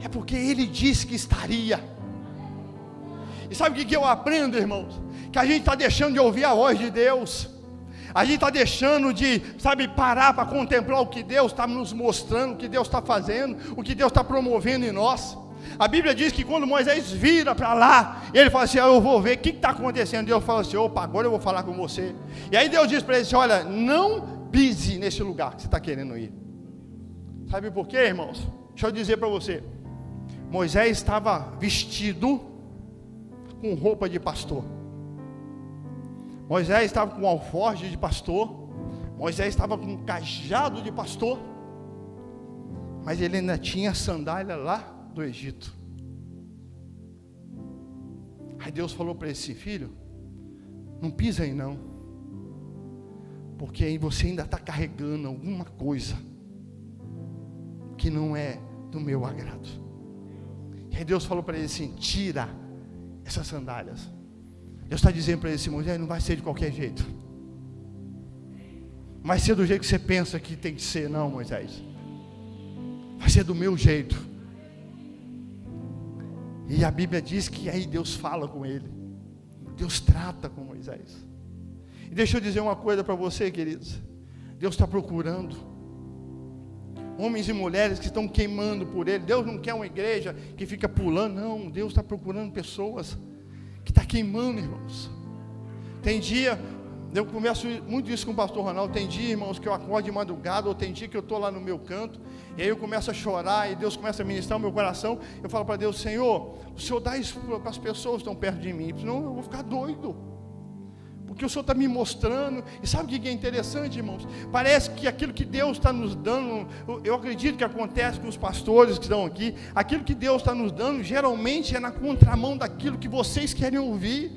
é porque Ele disse que estaria. E sabe o que eu aprendo, irmãos? Que a gente está deixando de ouvir a voz de Deus. A gente está deixando de, parar para contemplar o que Deus está nos mostrando, o que Deus está fazendo, o que Deus está promovendo em nós. A Bíblia diz que quando Moisés vira para lá, ele fala assim, eu vou ver o que está acontecendo. Deus fala assim, opa, agora eu vou falar com você. E aí Deus diz para ele assim, olha, não pise nesse lugar que você está querendo ir. Sabe por quê, irmãos? Deixa eu dizer para você. Moisés estava vestido com roupa de pastor. Moisés estava com um alforje de pastor. Moisés estava com um cajado de pastor. Mas ele ainda tinha sandália lá do Egito. Aí Deus falou para esse filho, não pisa aí não, porque aí você ainda está carregando alguma coisa que não é do meu agrado. E aí Deus falou para ele assim, tira essas sandálias. Deus está dizendo para ele assim, Moisés, não vai ser de qualquer jeito, vai ser do jeito que você pensa que tem que ser, não, Moisés, vai ser do meu jeito. E a Bíblia diz que aí Deus fala com ele, Deus trata com Moisés. E deixa eu dizer uma coisa para você, queridos, Deus está procurando homens e mulheres que estão queimando por Ele. Deus não quer uma igreja que fica pulando, não, Deus está procurando pessoas que estão queimando, irmãos. Tem dia, eu converso muito isso com o pastor Ronaldo, tem dia, irmãos, que eu acordo de madrugada, ou tem dia que eu estou lá no meu canto, e aí eu começo a chorar, e Deus começa a ministrar o meu coração, eu falo para Deus, Senhor, o Senhor dá isso para as pessoas que estão perto de mim, senão eu vou ficar doido, porque o Senhor está me mostrando. E sabe o que é interessante, irmãos? Parece que aquilo que Deus está nos dando, eu acredito que acontece com os pastores que estão aqui, aquilo que Deus está nos dando, geralmente é na contramão daquilo que vocês querem ouvir.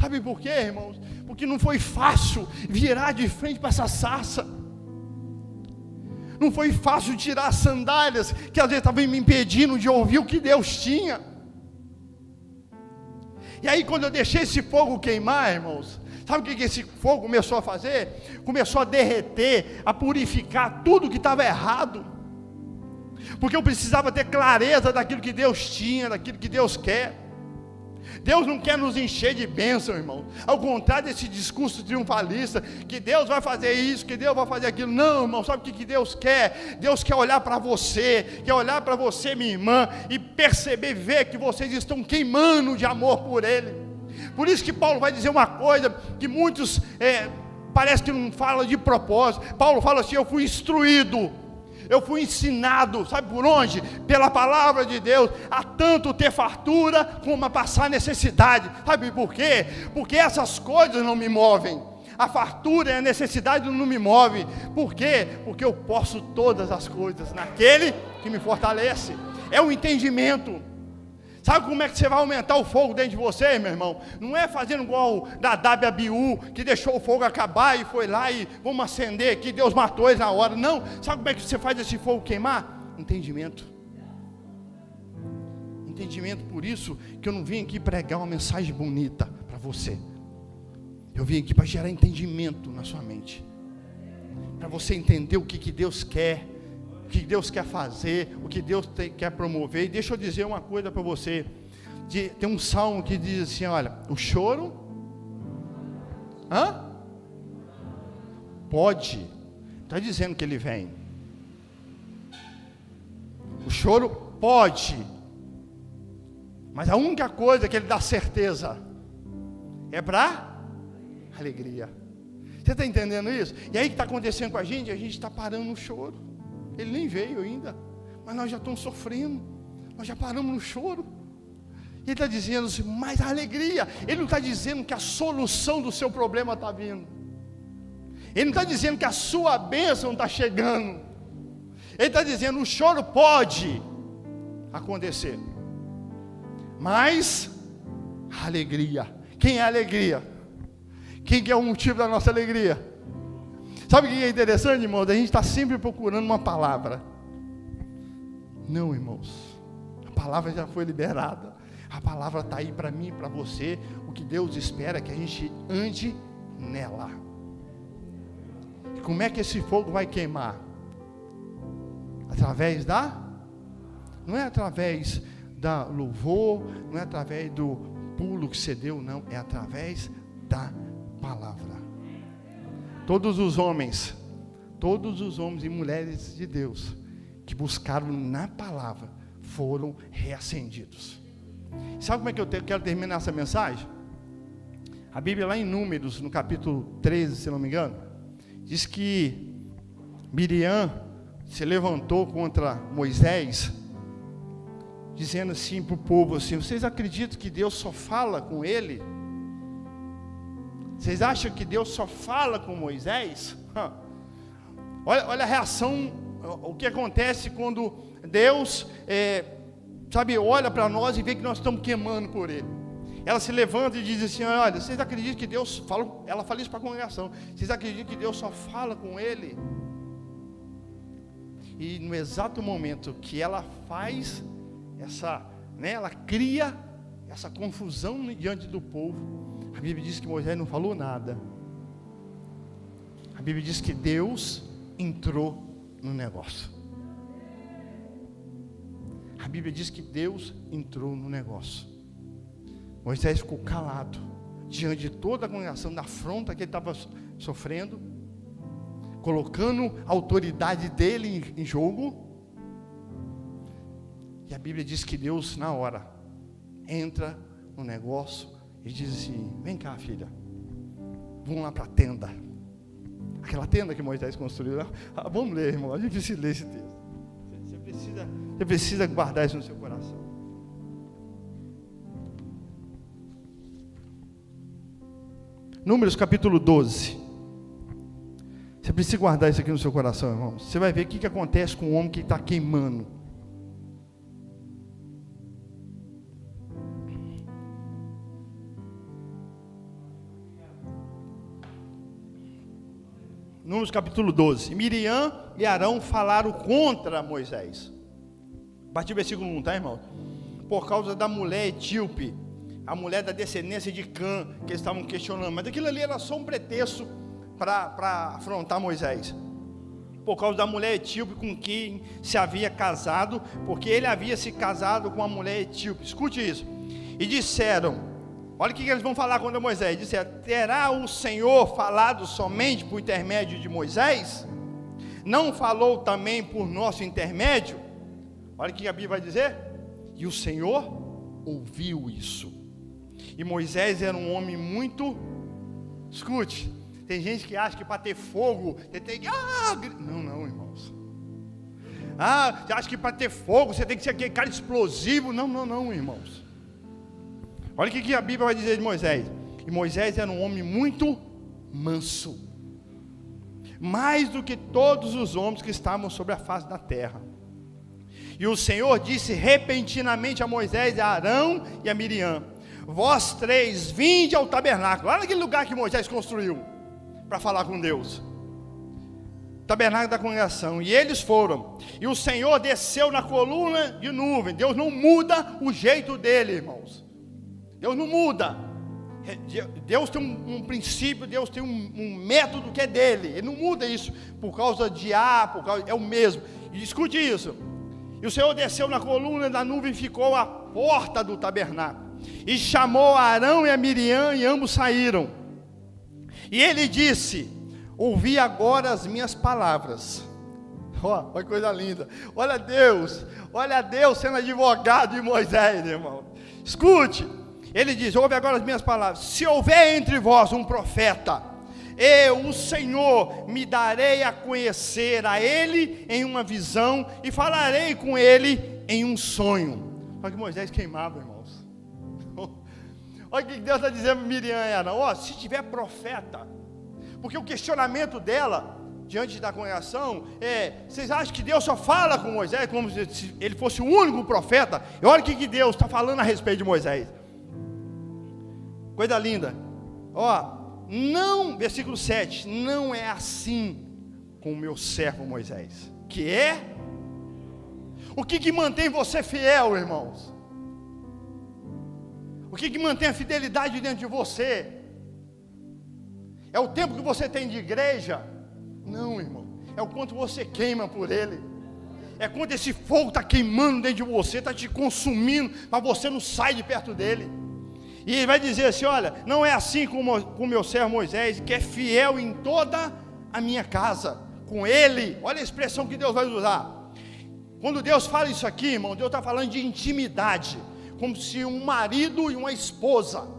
Sabe por quê, irmãos? Porque não foi fácil virar de frente para essa sarça. Não foi fácil tirar as sandálias que às vezes estavam me impedindo de ouvir o que Deus tinha. E aí quando eu deixei esse fogo queimar, irmãos, sabe o que esse fogo começou a fazer? Começou a derreter, a purificar tudo que estava errado. Porque eu precisava ter clareza daquilo que Deus tinha, daquilo que Deus quer. Deus não quer nos encher de bênção, irmão. Ao contrário desse discurso triunfalista, que Deus vai fazer isso, que Deus vai fazer aquilo. Não, irmão, sabe o que Deus quer? Deus quer olhar para você, minha irmã, e perceber, ver que vocês estão queimando de amor por Ele. Por isso que Paulo vai dizer uma coisa, que muitos, parece que não fala de propósito. Paulo fala assim, eu fui instruído, eu fui ensinado, sabe por onde? Pela palavra de Deus, a tanto ter fartura como a passar necessidade. Sabe por quê? Porque essas coisas não me movem. A fartura e a necessidade não me movem. Por quê? Porque eu posso todas as coisas naquele que me fortalece. É o entendimento. Sabe como é que você vai aumentar o fogo dentro de você, meu irmão? Não é fazendo igual Nadab e Abiú, que deixou o fogo acabar e foi lá e vamos acender, que Deus matou eles na hora. Não, sabe como é que você faz esse fogo queimar? Entendimento. Entendimento, por isso que eu não vim aqui pregar uma mensagem bonita para você. Eu vim aqui para gerar entendimento na sua mente. Para você entender o que Deus quer. O que Deus quer fazer, o que Deus quer promover. E deixa eu dizer uma coisa para você. Tem um salmo que diz assim, olha, o choro pode, está dizendo que ele vem. O choro pode, mas a única coisa que ele dá certeza é para alegria. Você está entendendo isso? E aí o que está acontecendo com a gente está parando no choro. Ele nem veio ainda, mas nós já estamos sofrendo, nós já paramos no choro. Ele está dizendo assim, mas a alegria. Ele não está dizendo que a solução do seu problema está vindo. Ele não está dizendo que a sua bênção está chegando. Ele está dizendo, o choro pode acontecer, mas a alegria. Quem é a alegria? Quem que é o motivo da nossa alegria? Sabe o que é interessante, irmãos? A gente está sempre procurando uma palavra. Não, irmãos, a palavra já foi liberada. A palavra está aí para mim e para você. O que Deus espera é que a gente ande nela. E como é que esse fogo vai queimar? Através não é através da louvor, não é através do pulo que você deu, não, é através da palavra. Todos os homens e mulheres de Deus que buscaram na palavra foram reacendidos. Sabe como é que eu quero terminar essa mensagem? A Bíblia lá em Números, no capítulo 13, se não me engano, diz que Miriam se levantou contra Moisés, dizendo assim para o povo assim: vocês acreditam que Deus só fala com ele? Vocês acham que Deus só fala com Moisés? Olha a reação, o que acontece quando Deus, olha para nós e vê que nós estamos queimando por Ele. Ela se levanta e diz assim: olha, vocês acreditam que Deus fala? Ela fala isso para a congregação. Vocês acreditam que Deus só fala com Ele? E no exato momento que ela faz ela cria essa confusão diante do povo, a Bíblia diz que Moisés não falou nada. A Bíblia diz que Deus entrou no negócio. A Bíblia diz que Deus entrou no negócio. Moisés ficou calado diante de toda a congregação, da afronta que ele estava sofrendo, colocando a autoridade dele em jogo. E a Bíblia diz que Deus, na hora, entra no negócio e diz assim: vem cá, filha, vamos lá para a tenda. Aquela tenda que Moisés construiu. Vamos ler, irmão, a gente precisa ler esse texto. Você precisa guardar isso no seu coração. Números capítulo 12. Você precisa guardar isso aqui no seu coração, irmão. Você vai ver o que acontece com o homem que está queimando. Números capítulo 12. Miriam e Arão falaram contra Moisés. A partir do versículo 1, tá, irmão? Por causa da mulher etíope, a mulher da descendência de Cã, que eles estavam questionando. Mas aquilo ali era só um pretexto para afrontar Moisés. Por causa da mulher etíope com quem se havia casado, porque ele havia se casado com uma mulher etíope. Escute isso. E disseram, olha o que eles vão falar contra Moisés. Disseram: terá o Senhor falado somente por intermédio de Moisés? Não falou também por nosso intermédio? Olha o que a Bíblia vai dizer. E o Senhor ouviu isso. E Moisés era um homem muito... Escute, tem gente que acha que para ter fogo você tem que... Não, irmãos. Você acha que para ter fogo você tem que ser aquele cara explosivo? Não, irmãos. Olha o que a Bíblia vai dizer de Moisés. E Moisés era um homem muito manso, mais do que todos os homens que estavam sobre a face da terra. E o Senhor disse repentinamente a Moisés, a Arão e a Miriam: vós três, vinde ao tabernáculo. Lá naquele lugar que Moisés construiu para falar com Deus, tabernáculo da congregação. E eles foram, e o Senhor desceu na coluna de nuvem. Deus não muda o jeito dele, irmãos. Deus não muda. Deus tem um princípio, Deus tem um método que é dele. Ele não muda isso por causa de é o mesmo. E escute isso. E o Senhor desceu na coluna da nuvem e ficou à porta do tabernáculo. E chamou a Arão e a Miriam, e ambos saíram. E ele disse: ouvi agora as minhas palavras. Olha que coisa linda. Olha a Deus sendo advogado de Moisés, irmão. Escute. Ele diz: ouve agora as minhas palavras. Se houver entre vós um profeta, eu, o Senhor, me darei a conhecer a ele em uma visão, e falarei com ele em um sonho. Olha que Moisés queimava, irmãos. Olha o que Deus está dizendo para Miriam e Arão. Se tiver profeta, porque o questionamento dela diante da congregação vocês acham que Deus só fala com Moisés como se ele fosse o único profeta? E olha o que Deus está falando a respeito de Moisés. Coisa linda. Não, versículo 7, não é assim com o meu servo Moisés. Que é? O que mantém você fiel, irmãos? O que mantém a fidelidade dentro de você? É o tempo que você tem de igreja? Não, irmão. É o quanto você queima por Ele. É quanto esse fogo está queimando dentro de você, está te consumindo, mas você não sai de perto dele. E ele vai dizer assim: olha, não é assim com o meu servo Moisés, que é fiel em toda a minha casa. Com ele, olha a expressão que Deus vai usar. Quando Deus fala isso aqui, irmão, Deus está falando de intimidade, como se um marido e uma esposa.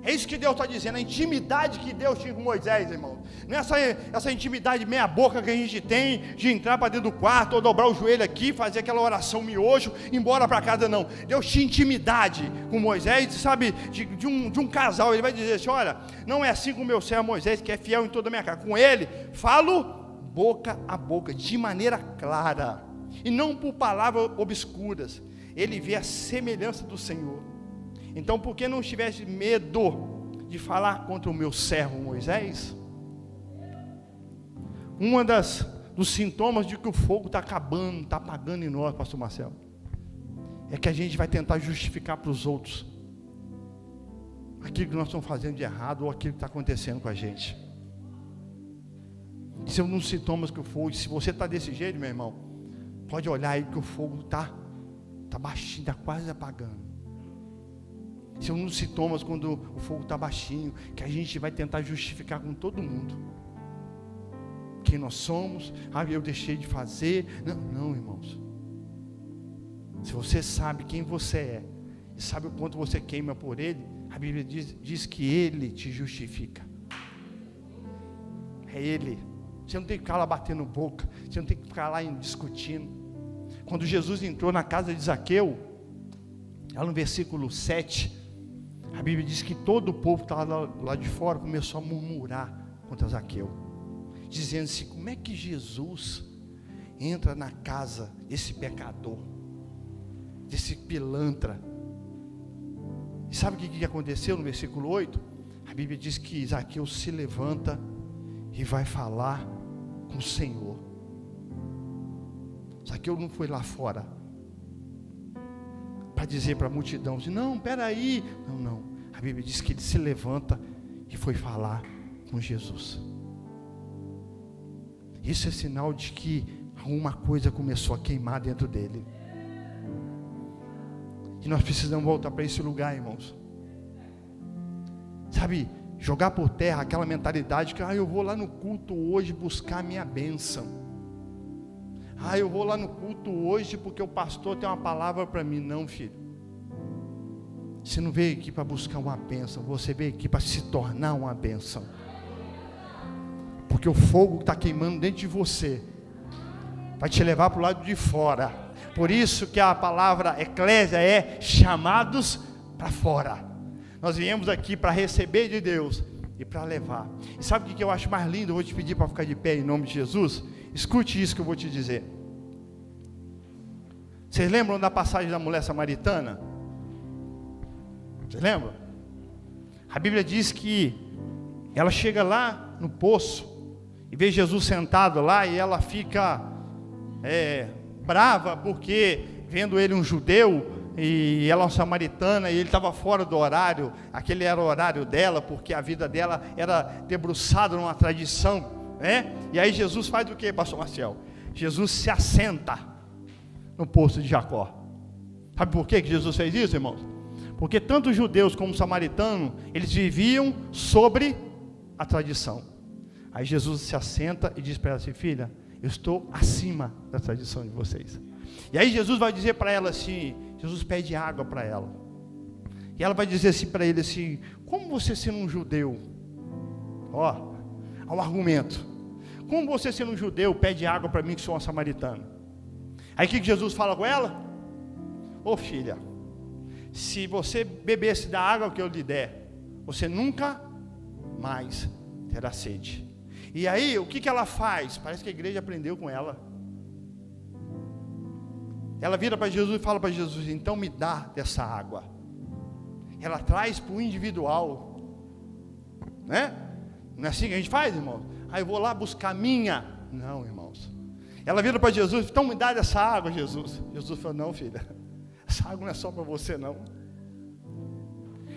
É isso que Deus está dizendo, a intimidade que Deus tinha com Moisés, irmão. Não é essa intimidade meia boca que a gente tem, de entrar para dentro do quarto, ou dobrar o joelho aqui, fazer aquela oração miojo, ir embora para casa, não. Deus tinha intimidade com Moisés, sabe, de um casal. Ele vai dizer assim: olha, não é assim com o meu servo Moisés, que é fiel em toda a minha casa. Com ele, falo boca a boca, de maneira clara, e não por palavras obscuras. Ele vê a semelhança do Senhor. Então, por que não tivesse medo de falar contra o meu servo Moisés? Dos sintomas de que o fogo está acabando, está apagando em nós, pastor Marcelo, é que a gente vai tentar justificar para os outros aquilo que nós estamos fazendo de errado, ou aquilo que está acontecendo com a gente. Isso é um dos sintomas que o fogo, se você está desse jeito, meu irmão, pode olhar aí que o fogo está baixinho, está quase apagando. Esse é um dos sintomas quando o fogo está baixinho, que a gente vai tentar justificar com todo mundo quem nós somos. Eu deixei de fazer. Não, irmãos. Se você sabe quem você é, e sabe o quanto você queima por Ele, a Bíblia diz que Ele te justifica. É Ele. Você não tem que ficar lá batendo boca, você não tem que ficar lá discutindo. Quando Jesus entrou na casa de Zaqueu, lá no versículo 7, a Bíblia diz que todo o povo que estava lá de fora começou a murmurar contra Zaqueu, dizendo assim: como é que Jesus entra na casa desse pecador, desse pilantra? E sabe o que aconteceu no versículo 8? A Bíblia diz que Zaqueu se levanta e vai falar com o Senhor. Zaqueu não foi lá fora para dizer para a multidão assim: não, peraí. Não. A Bíblia diz que ele se levanta e foi falar com Jesus. Isso é sinal de que alguma coisa começou a queimar dentro dele. E nós precisamos voltar para esse lugar, irmãos. Sabe, jogar por terra aquela mentalidade que eu vou lá no culto hoje buscar a minha bênção. Eu vou lá no culto hoje porque o pastor tem uma palavra para mim. Não, filho. Você não veio aqui para buscar uma bênção, você veio aqui para se tornar uma bênção. Porque o fogo que está queimando dentro de você vai te levar para o lado de fora. Por isso que a palavra eclésia é chamados para fora. Nós viemos aqui para receber de Deus e para levar. E sabe o que eu acho mais lindo? Eu vou te pedir para ficar de pé em nome de Jesus. Escute isso que eu vou te dizer. Vocês lembram da passagem da mulher samaritana? Vocês lembram? A Bíblia diz que ela chega lá no poço e vê Jesus sentado lá, e ela fica brava porque vendo ele um judeu e ela uma samaritana, e ele estava fora do horário. Aquele era o horário dela, porque a vida dela era debruçada numa tradição, né? E aí Jesus faz o que, pastor Marcel? Jesus se assenta no poço de Jacó. Sabe por que Jesus fez isso, irmãos? Porque tanto os judeus como os samaritanos, eles viviam sobre a tradição. Aí Jesus se assenta e diz para ela assim: filha, eu estou acima da tradição de vocês. E aí Jesus vai dizer para ela assim, Jesus pede água para ela. E ela vai dizer assim para ele assim: como você sendo um judeu? Ó, há um argumento. Como você sendo um judeu pede água para mim que sou uma samaritana? Aí o que Jesus fala com ela? Ô filha, se você bebesse da água que eu lhe der, você nunca mais terá sede. E aí, o que ela faz? Parece que a igreja aprendeu com ela. Ela vira para Jesus e fala para Jesus: então me dá dessa água. Ela traz para o individual, né? Não é assim que a gente faz, irmãos? Eu vou lá buscar a minha. Não, irmãos. Ela vira para Jesus: então me dá dessa água, Jesus. Jesus falou: não, filha, essa água não é só para você, não.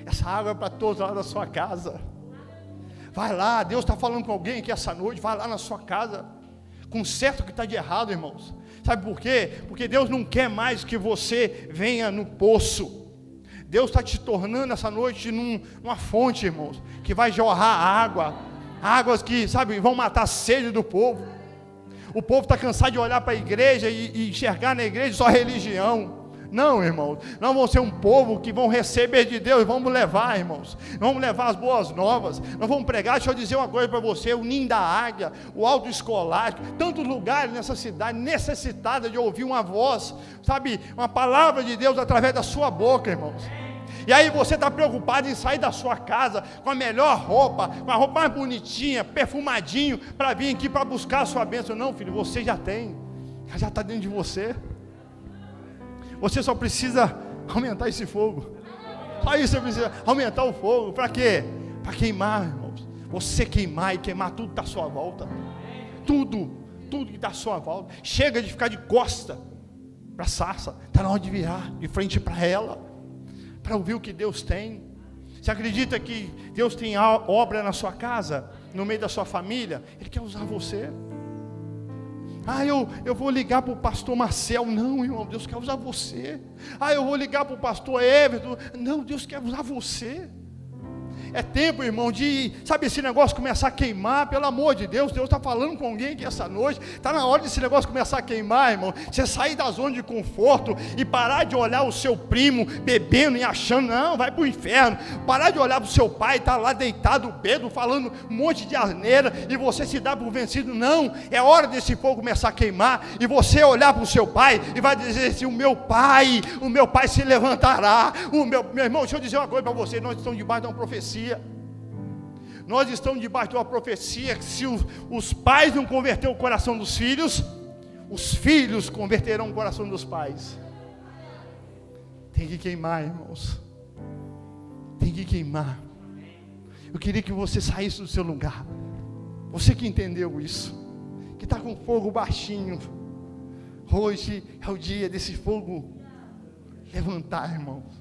Essa água é para todos lá da sua casa. Vai lá, Deus está falando com alguém aqui essa noite, vai lá na sua casa, conserta o que está de errado, irmãos. Sabe por quê? Porque Deus não quer mais que você venha no poço. Deus está te tornando essa noite numa fonte, irmãos, que vai jorrar águas que, sabe, vão matar a sede do povo. O povo está cansado de olhar para a igreja e enxergar na igreja só religião. Não, irmãos, nós vamos ser um povo que vão receber de Deus, vamos levar, irmãos, vamos levar as boas novas, nós vamos pregar. Deixa eu dizer uma coisa para você: o Ninho da Águia, o Alto Escolástico, tantos lugares nessa cidade necessitada de ouvir uma voz, sabe, uma palavra de Deus através da sua boca, irmãos. E aí você está preocupado em sair da sua casa com a melhor roupa, com a roupa mais bonitinha, perfumadinho, para vir aqui para buscar a sua bênção. Não, filho, você já tem, já está dentro de você. Você só precisa aumentar esse fogo. Só isso você precisa, aumentar o fogo. Para quê? Para queimar, irmãos. Você queimar e queimar tudo que está à sua volta. Tudo que está à sua volta. Chega de ficar de costa para a sarça. Está na hora de virar de frente para ela, para ouvir o que Deus tem. Você acredita que Deus tem obra na sua casa, no meio da sua família? Ele quer usar você. Eu vou ligar para o pastor Marcel. Não, irmão, Deus quer usar você. Eu vou ligar para o pastor Everton. Não, Deus quer usar você. É tempo, irmão, de, sabe, esse negócio começar a queimar. Pelo amor de Deus, Deus está falando com alguém aqui essa noite. Está na hora desse negócio começar a queimar, irmão. Você sair da zona de conforto e parar de olhar o seu primo bebendo e achando, não, vai para o inferno. Parar de olhar para o seu pai, está lá deitado, bêbado, falando um monte de asneira, e você se dá por vencido. Não, é hora desse fogo começar a queimar, e você olhar para o seu pai e vai dizer assim: o meu pai se levantará. Meu irmão, deixa eu dizer uma coisa para você: nós estamos debaixo de uma profecia. Nós estamos debaixo de uma profecia que se os pais não converterem o coração dos filhos, os filhos converterão o coração dos pais. Tem que queimar, irmãos. Tem que queimar. Eu queria que você saísse do seu lugar. Você que entendeu isso, que está com fogo baixinho, hoje é o dia desse fogo levantar, irmãos.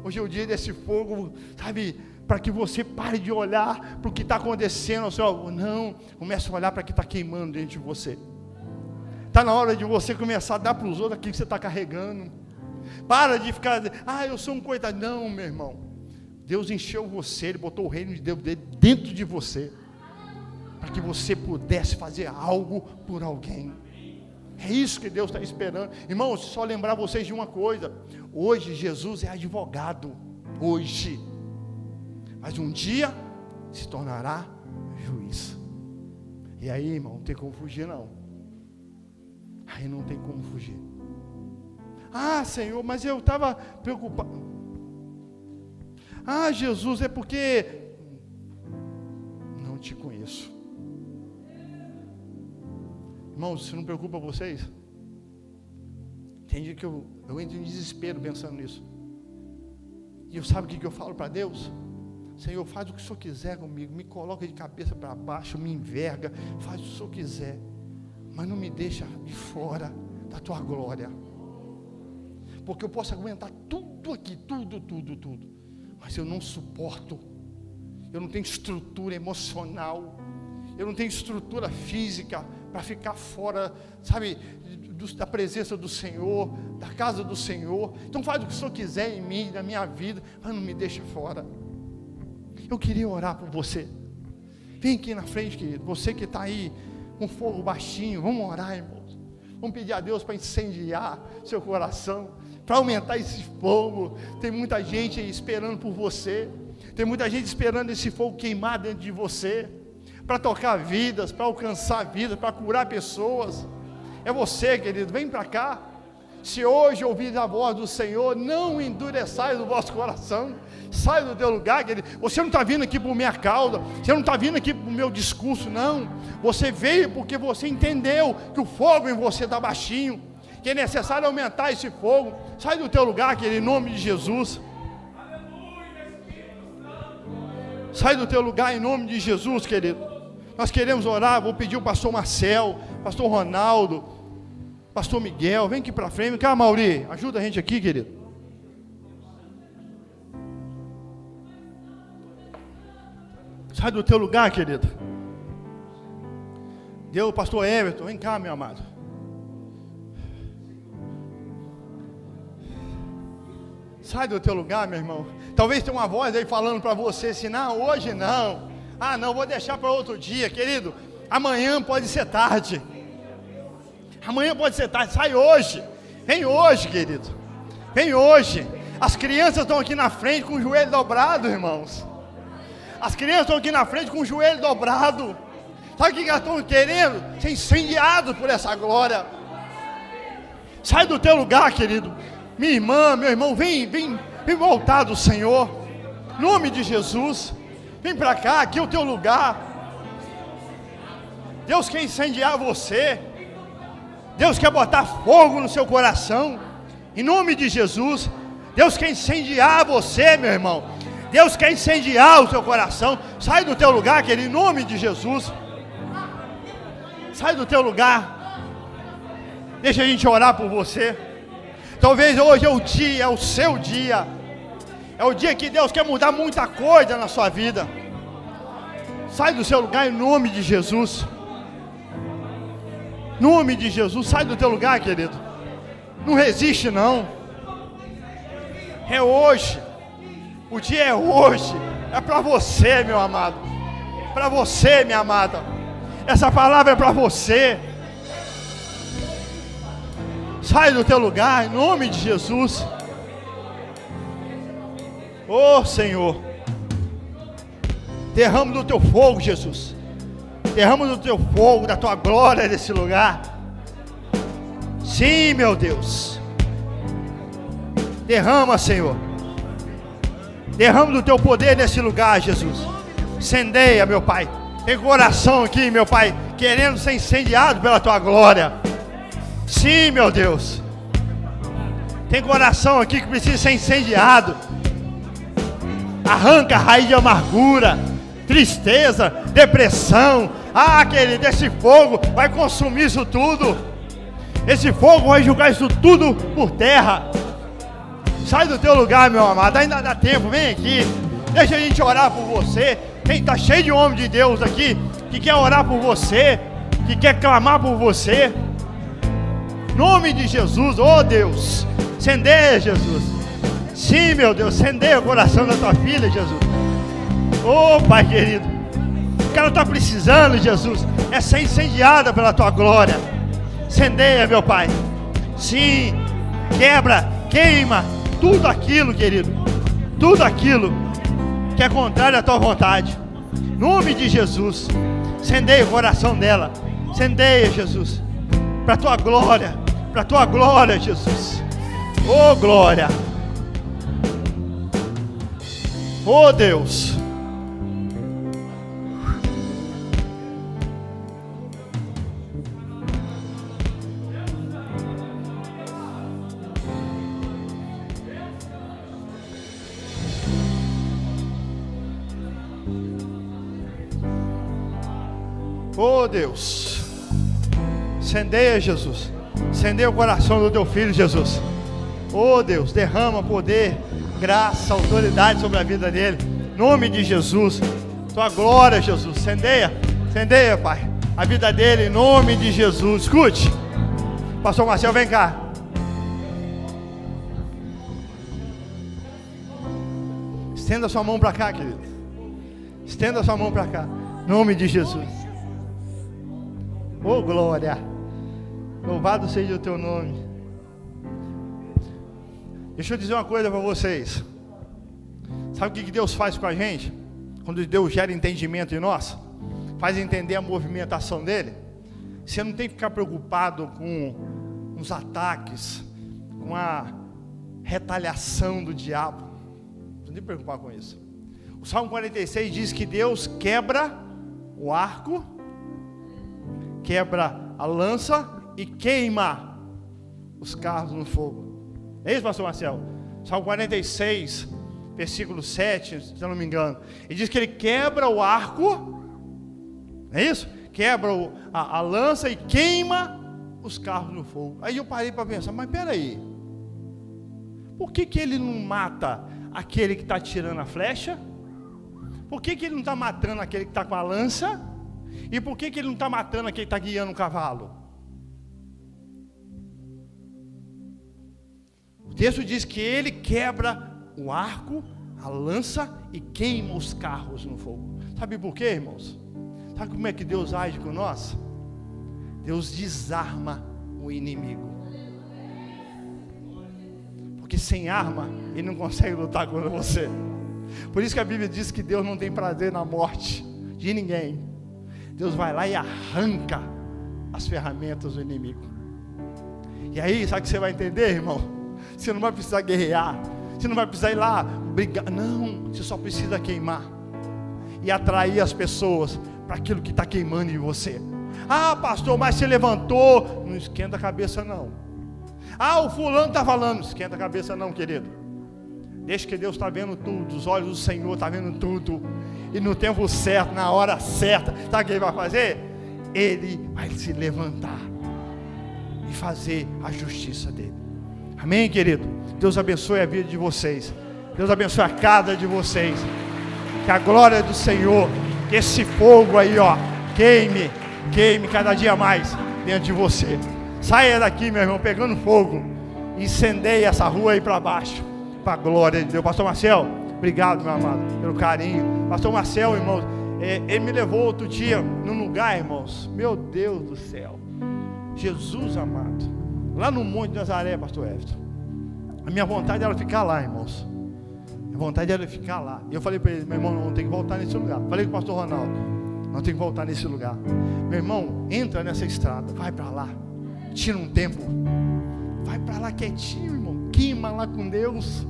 Hoje é o dia desse fogo, sabe, para que você pare de olhar para o que está acontecendo ao seu. Não, comece a olhar para o que está queimando dentro de você. Está na hora de você começar a dar para os outros aquilo que você está carregando. Para de ficar, eu sou um coitado. Não, meu irmão, Deus encheu você, Ele botou o reino de Deus dentro de você, para que você pudesse fazer algo por alguém. É isso que Deus está esperando. Irmãos, só lembrar vocês de uma coisa: hoje Jesus é advogado, hoje, mas um dia se tornará juiz. E aí, irmão, não tem como fugir, não. Aí não tem como fugir. Senhor, mas eu estava preocupado. Jesus, é porque não te conheço. Irmãos, isso não preocupa vocês? Tem dia que eu entro em desespero pensando nisso. E eu sabe o que eu falo para Deus? Senhor, faz o que o Senhor quiser comigo, me coloca de cabeça para baixo, me enverga, faz o que o Senhor quiser, mas não me deixa de fora da tua glória, porque eu posso aguentar tudo aqui, tudo, mas eu não suporto, eu não tenho estrutura emocional, eu não tenho estrutura física para ficar fora, sabe, da presença do Senhor, da casa do Senhor. Então faz o que o Senhor quiser em mim, na minha vida, mas não me deixa fora. Eu queria orar por você. Vem aqui na frente, querido. Você que está aí com fogo baixinho, vamos orar, irmãos. Vamos pedir a Deus para incendiar seu coração, para aumentar esse fogo. Tem muita gente aí esperando por você. Tem muita gente esperando esse fogo queimar dentro de você, para tocar vidas, para alcançar vidas, para curar pessoas. É você, querido, vem para cá. Se hoje ouvir a voz do Senhor, não endureçais o vosso coração. Sai do teu lugar, querido. Você não está vindo aqui por minha causa, você não está vindo aqui por meu discurso, não. Você veio porque você entendeu que o fogo em você está baixinho, que é necessário aumentar esse fogo. Sai do teu lugar, querido, em nome de Jesus. Sai do teu lugar em nome de Jesus, querido. Nós queremos orar. Vou pedir o pastor Marcel, pastor Ronaldo, pastor Miguel, vem aqui para frente. Vem cá, Mauri, ajuda a gente aqui, querido. Sai do teu lugar, querido. Deus, pastor Everton, vem cá, meu amado. Sai do teu lugar, meu irmão. Talvez tenha uma voz aí falando para você assim, não, hoje não. Ah, não, vou deixar para outro dia, querido. Amanhã pode ser tarde. Amanhã pode ser tarde, sai hoje. Vem hoje, querido. Vem hoje. As crianças estão aqui na frente com o joelho dobrado, irmãos. As crianças estão aqui na frente com o joelho dobrado. Sabe o que elas estão querendo? Ser incendiados por essa glória. Sai do teu lugar, querido. Minha irmã, meu irmão, vem voltar do Senhor. Em nome de Jesus. Vem para cá, aqui é o teu lugar. Deus quer incendiar você. Deus quer botar fogo no seu coração. Em nome de Jesus. Deus quer incendiar você, meu irmão. Deus quer incendiar o seu coração. Sai do teu lugar, querido, em nome de Jesus. Sai do teu lugar. Deixa a gente orar por você. Talvez hoje é o dia, é o seu dia. É o dia que Deus quer mudar muita coisa na sua vida. Sai do seu lugar em nome de Jesus. Em nome de Jesus, sai do teu lugar, querido. Não resiste não. É hoje. O dia é hoje. É para você, meu amado. Para você, minha amada. Essa palavra é para você. Sai do teu lugar, em nome de Jesus. Oh Senhor, derrama do teu fogo, Jesus. Derrama do teu fogo, da tua glória nesse lugar. Sim, meu Deus. Derrama, Senhor. Derrama do teu poder nesse lugar, Jesus. Incendeia, meu Pai. Tem coração aqui, meu Pai, querendo ser incendiado pela tua glória. Sim, meu Deus. Tem coração aqui que precisa ser incendiado. Arranca a raiz de amargura, tristeza, depressão. Ah, querido, esse fogo vai consumir isso tudo. Esse fogo vai jogar isso tudo por terra. Sai do teu lugar, meu amado. Ainda dá tempo, vem aqui. Deixa a gente orar por você. Está cheio de homem de Deus aqui que quer orar por você, que quer clamar por você. Em nome de Jesus, oh Deus, incendeia, Jesus. Sim, meu Deus, incendeia o coração da tua filha, Jesus. Oh Pai querido, o que ela está precisando, Jesus, é ser incendiada pela tua glória. Incendeia, meu Pai. Sim, quebra, queima tudo aquilo, querido, tudo aquilo que é contrário à tua vontade. Em nome de Jesus, incendeia o coração dela. Incendeia, Jesus, para a tua glória, Jesus. Oh glória. Oh Deus. Oh Deus, incendeia, Jesus, incendeia o coração do teu filho, Jesus. Oh Deus, derrama poder, graça, autoridade sobre a vida dele, em nome de Jesus. Tua glória, Jesus, incendeia, incendeia, Pai, a vida dele, em nome de Jesus. Escute, pastor Marcelo, vem cá. Estenda sua mão para cá, querido. Estenda sua mão para cá, em nome de Jesus. Oh glória, louvado seja o teu nome. Deixa eu dizer uma coisa para vocês. Sabe o que Deus faz com a gente? Quando Deus gera entendimento em nós, faz entender a movimentação dele. Você não tem que ficar preocupado com os ataques, com a retaliação do diabo. Não tem que preocupar com isso. O Salmo 46 diz que Deus quebra o arco, quebra a lança e queima os carros no fogo. É isso, pastor Marcelo? Salmo 46, versículo 7, se eu não me engano. Ele diz que ele quebra o arco, é isso? Quebra a lança e queima os carros no fogo. Aí eu parei para pensar, mas peraí, por que ele não mata aquele que está tirando a flecha? Por que ele não está matando aquele que está com a lança? E por que ele não está matando aquele que está guiando o cavalo? O texto diz que ele quebra o arco, a lança e queima os carros no fogo. Sabe por quê, irmãos? Sabe como é que Deus age com nós? Deus desarma o inimigo. Porque sem arma, ele não consegue lutar contra você. Por isso que a Bíblia diz que Deus não tem prazer na morte de ninguém. Deus vai lá e arranca as ferramentas do inimigo. E aí, sabe o que você vai entender, irmão? Você não vai precisar guerrear. Você não vai precisar ir lá brigar. Não, você só precisa queimar. E atrair as pessoas para aquilo que está queimando em você. Ah, pastor, mas você levantou. Não esquenta a cabeça não. Ah, o fulano está falando. Não esquenta a cabeça não, querido. Deixa que Deus está vendo tudo. Os olhos do Senhor estão vendo tudo. E no tempo certo, na hora certa, sabe o que ele vai fazer? Ele vai se levantar e fazer a justiça dele. Amém, querido? Deus abençoe a vida de vocês. Deus abençoe a casa de vocês. Que a glória do Senhor, que esse fogo aí, ó, queime cada dia mais dentro de você. Saia daqui, meu irmão, pegando fogo. Incendeie essa rua aí para baixo, para a glória de Deus. Pastor Marcel, obrigado, meu amado, pelo carinho. Pastor Marcel, irmãos, ele me levou outro dia num lugar, irmãos. Meu Deus do céu. Jesus amado. Lá no Monte de Nazaré, pastor Everton. A minha vontade era ficar lá, irmãos. A vontade era ficar lá. E eu falei para ele, meu irmão, não tem que voltar nesse lugar. Falei com o pastor Ronaldo, não tem que voltar nesse lugar. Meu irmão, entra nessa estrada, vai para lá. Tira um tempo. Vai para lá quietinho, irmão. Queima lá com Deus.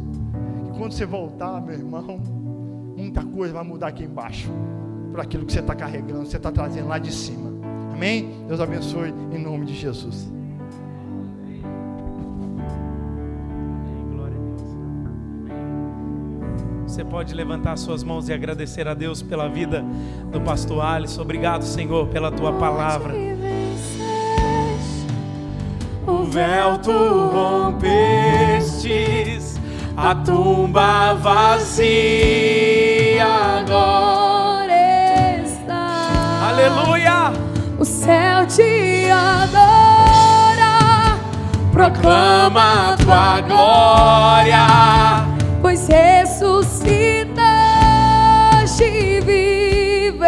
E quando você voltar, meu irmão, muita coisa vai mudar aqui embaixo. Por aquilo que você está carregando, você está trazendo lá de cima. Amém? Deus abençoe em nome de Jesus. Você pode levantar suas mãos e agradecer a Deus pela vida do pastor Alisson. Obrigado, Senhor, pela tua palavra. O véu tu rompestes, a tumba vazia agora está. Aleluia! O céu te adora, Proclama a tua glória, pois ressuscitaste e vive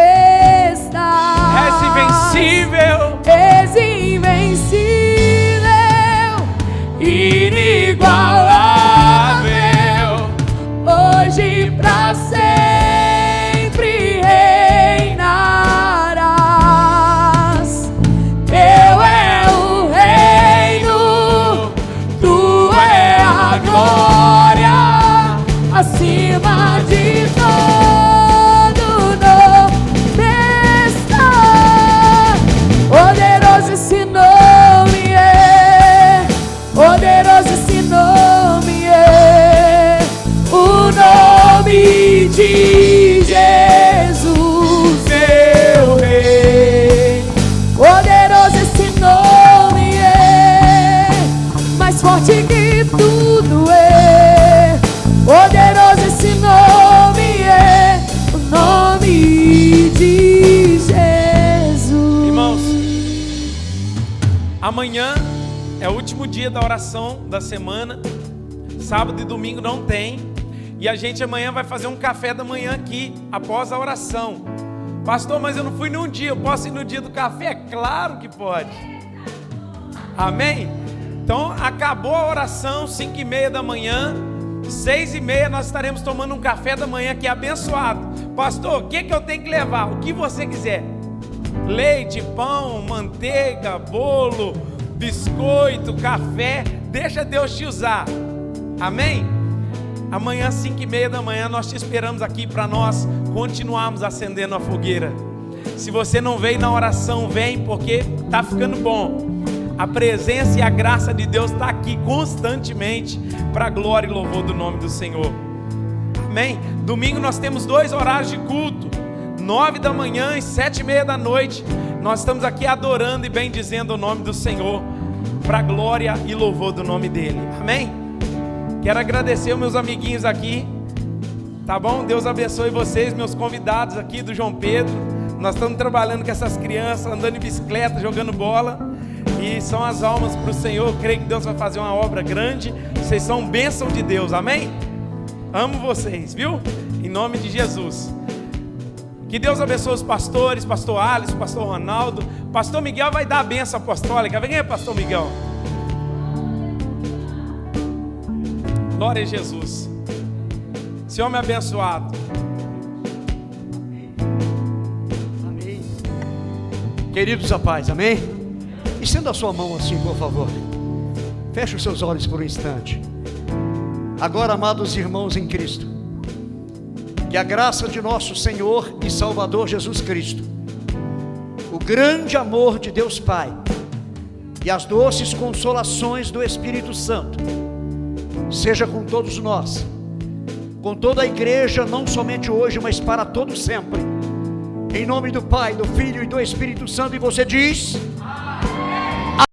está. és invencível, És invencível, inigualável, hoje pra sempre reinarás. Teu é o reino, tu é a glória, acima de todo nome está. Poderoso esse nome é, poderoso esse nome é, o nome de Jesus, meu rei. Poderoso esse nome é, mais forte que tudo é. Poderoso esse nome é, o nome de Jesus. Irmãos, amanhã é o último dia da oração da semana. Sábado e domingo não tem. E a gente amanhã vai fazer um café da manhã aqui, após a oração. Pastor, mas eu não fui num dia, eu posso ir no dia do café? É claro que pode. Amém? Então, acabou a oração, 5h30 da manhã, 6h30 nós estaremos tomando um café da manhã aqui abençoado. Pastor, o que eu tenho que levar? O que você quiser. Leite, pão, manteiga, bolo, biscoito, café, deixa Deus te usar. Amém? Amanhã, 5h30 da manhã, nós te esperamos aqui para nós continuarmos acendendo a fogueira. Se você não veio na oração, vem, porque está ficando bom. A presença e a graça de Deus está aqui constantemente, para a glória e louvor do nome do Senhor. Amém? Domingo nós temos 2 horários de culto, 9 da manhã e 7h30 da noite. Nós estamos aqui adorando e bendizendo o nome do Senhor, para a glória e louvor do nome dele. Amém? Quero agradecer os meus amiguinhos aqui Tá bom? Deus abençoe vocês, meus convidados aqui do João Pedro. Nós estamos trabalhando com essas crianças, andando de bicicleta, jogando bola. E são as almas para o Senhor. Eu creio que Deus vai fazer uma obra grande. Vocês são bênção de Deus, amém? Amo vocês, viu? Em nome de Jesus. Que Deus abençoe os pastores, pastor Alisson, pastor Ronaldo. Pastor Miguel vai dar a bênção apostólica. Vem aí, pastor Miguel. Glória a Jesus. Esse homem abençoado. Amém. Queridos, a paz, amém? Estenda a sua mão assim, por favor. Feche os seus olhos por um instante. Agora, amados irmãos em Cristo, que a graça de nosso Senhor e Salvador Jesus Cristo, o grande amor de Deus Pai e as doces consolações do Espírito Santo seja com todos nós, com toda a igreja, não somente hoje, mas para todo sempre. Em nome do Pai, do Filho e do Espírito Santo. E você diz...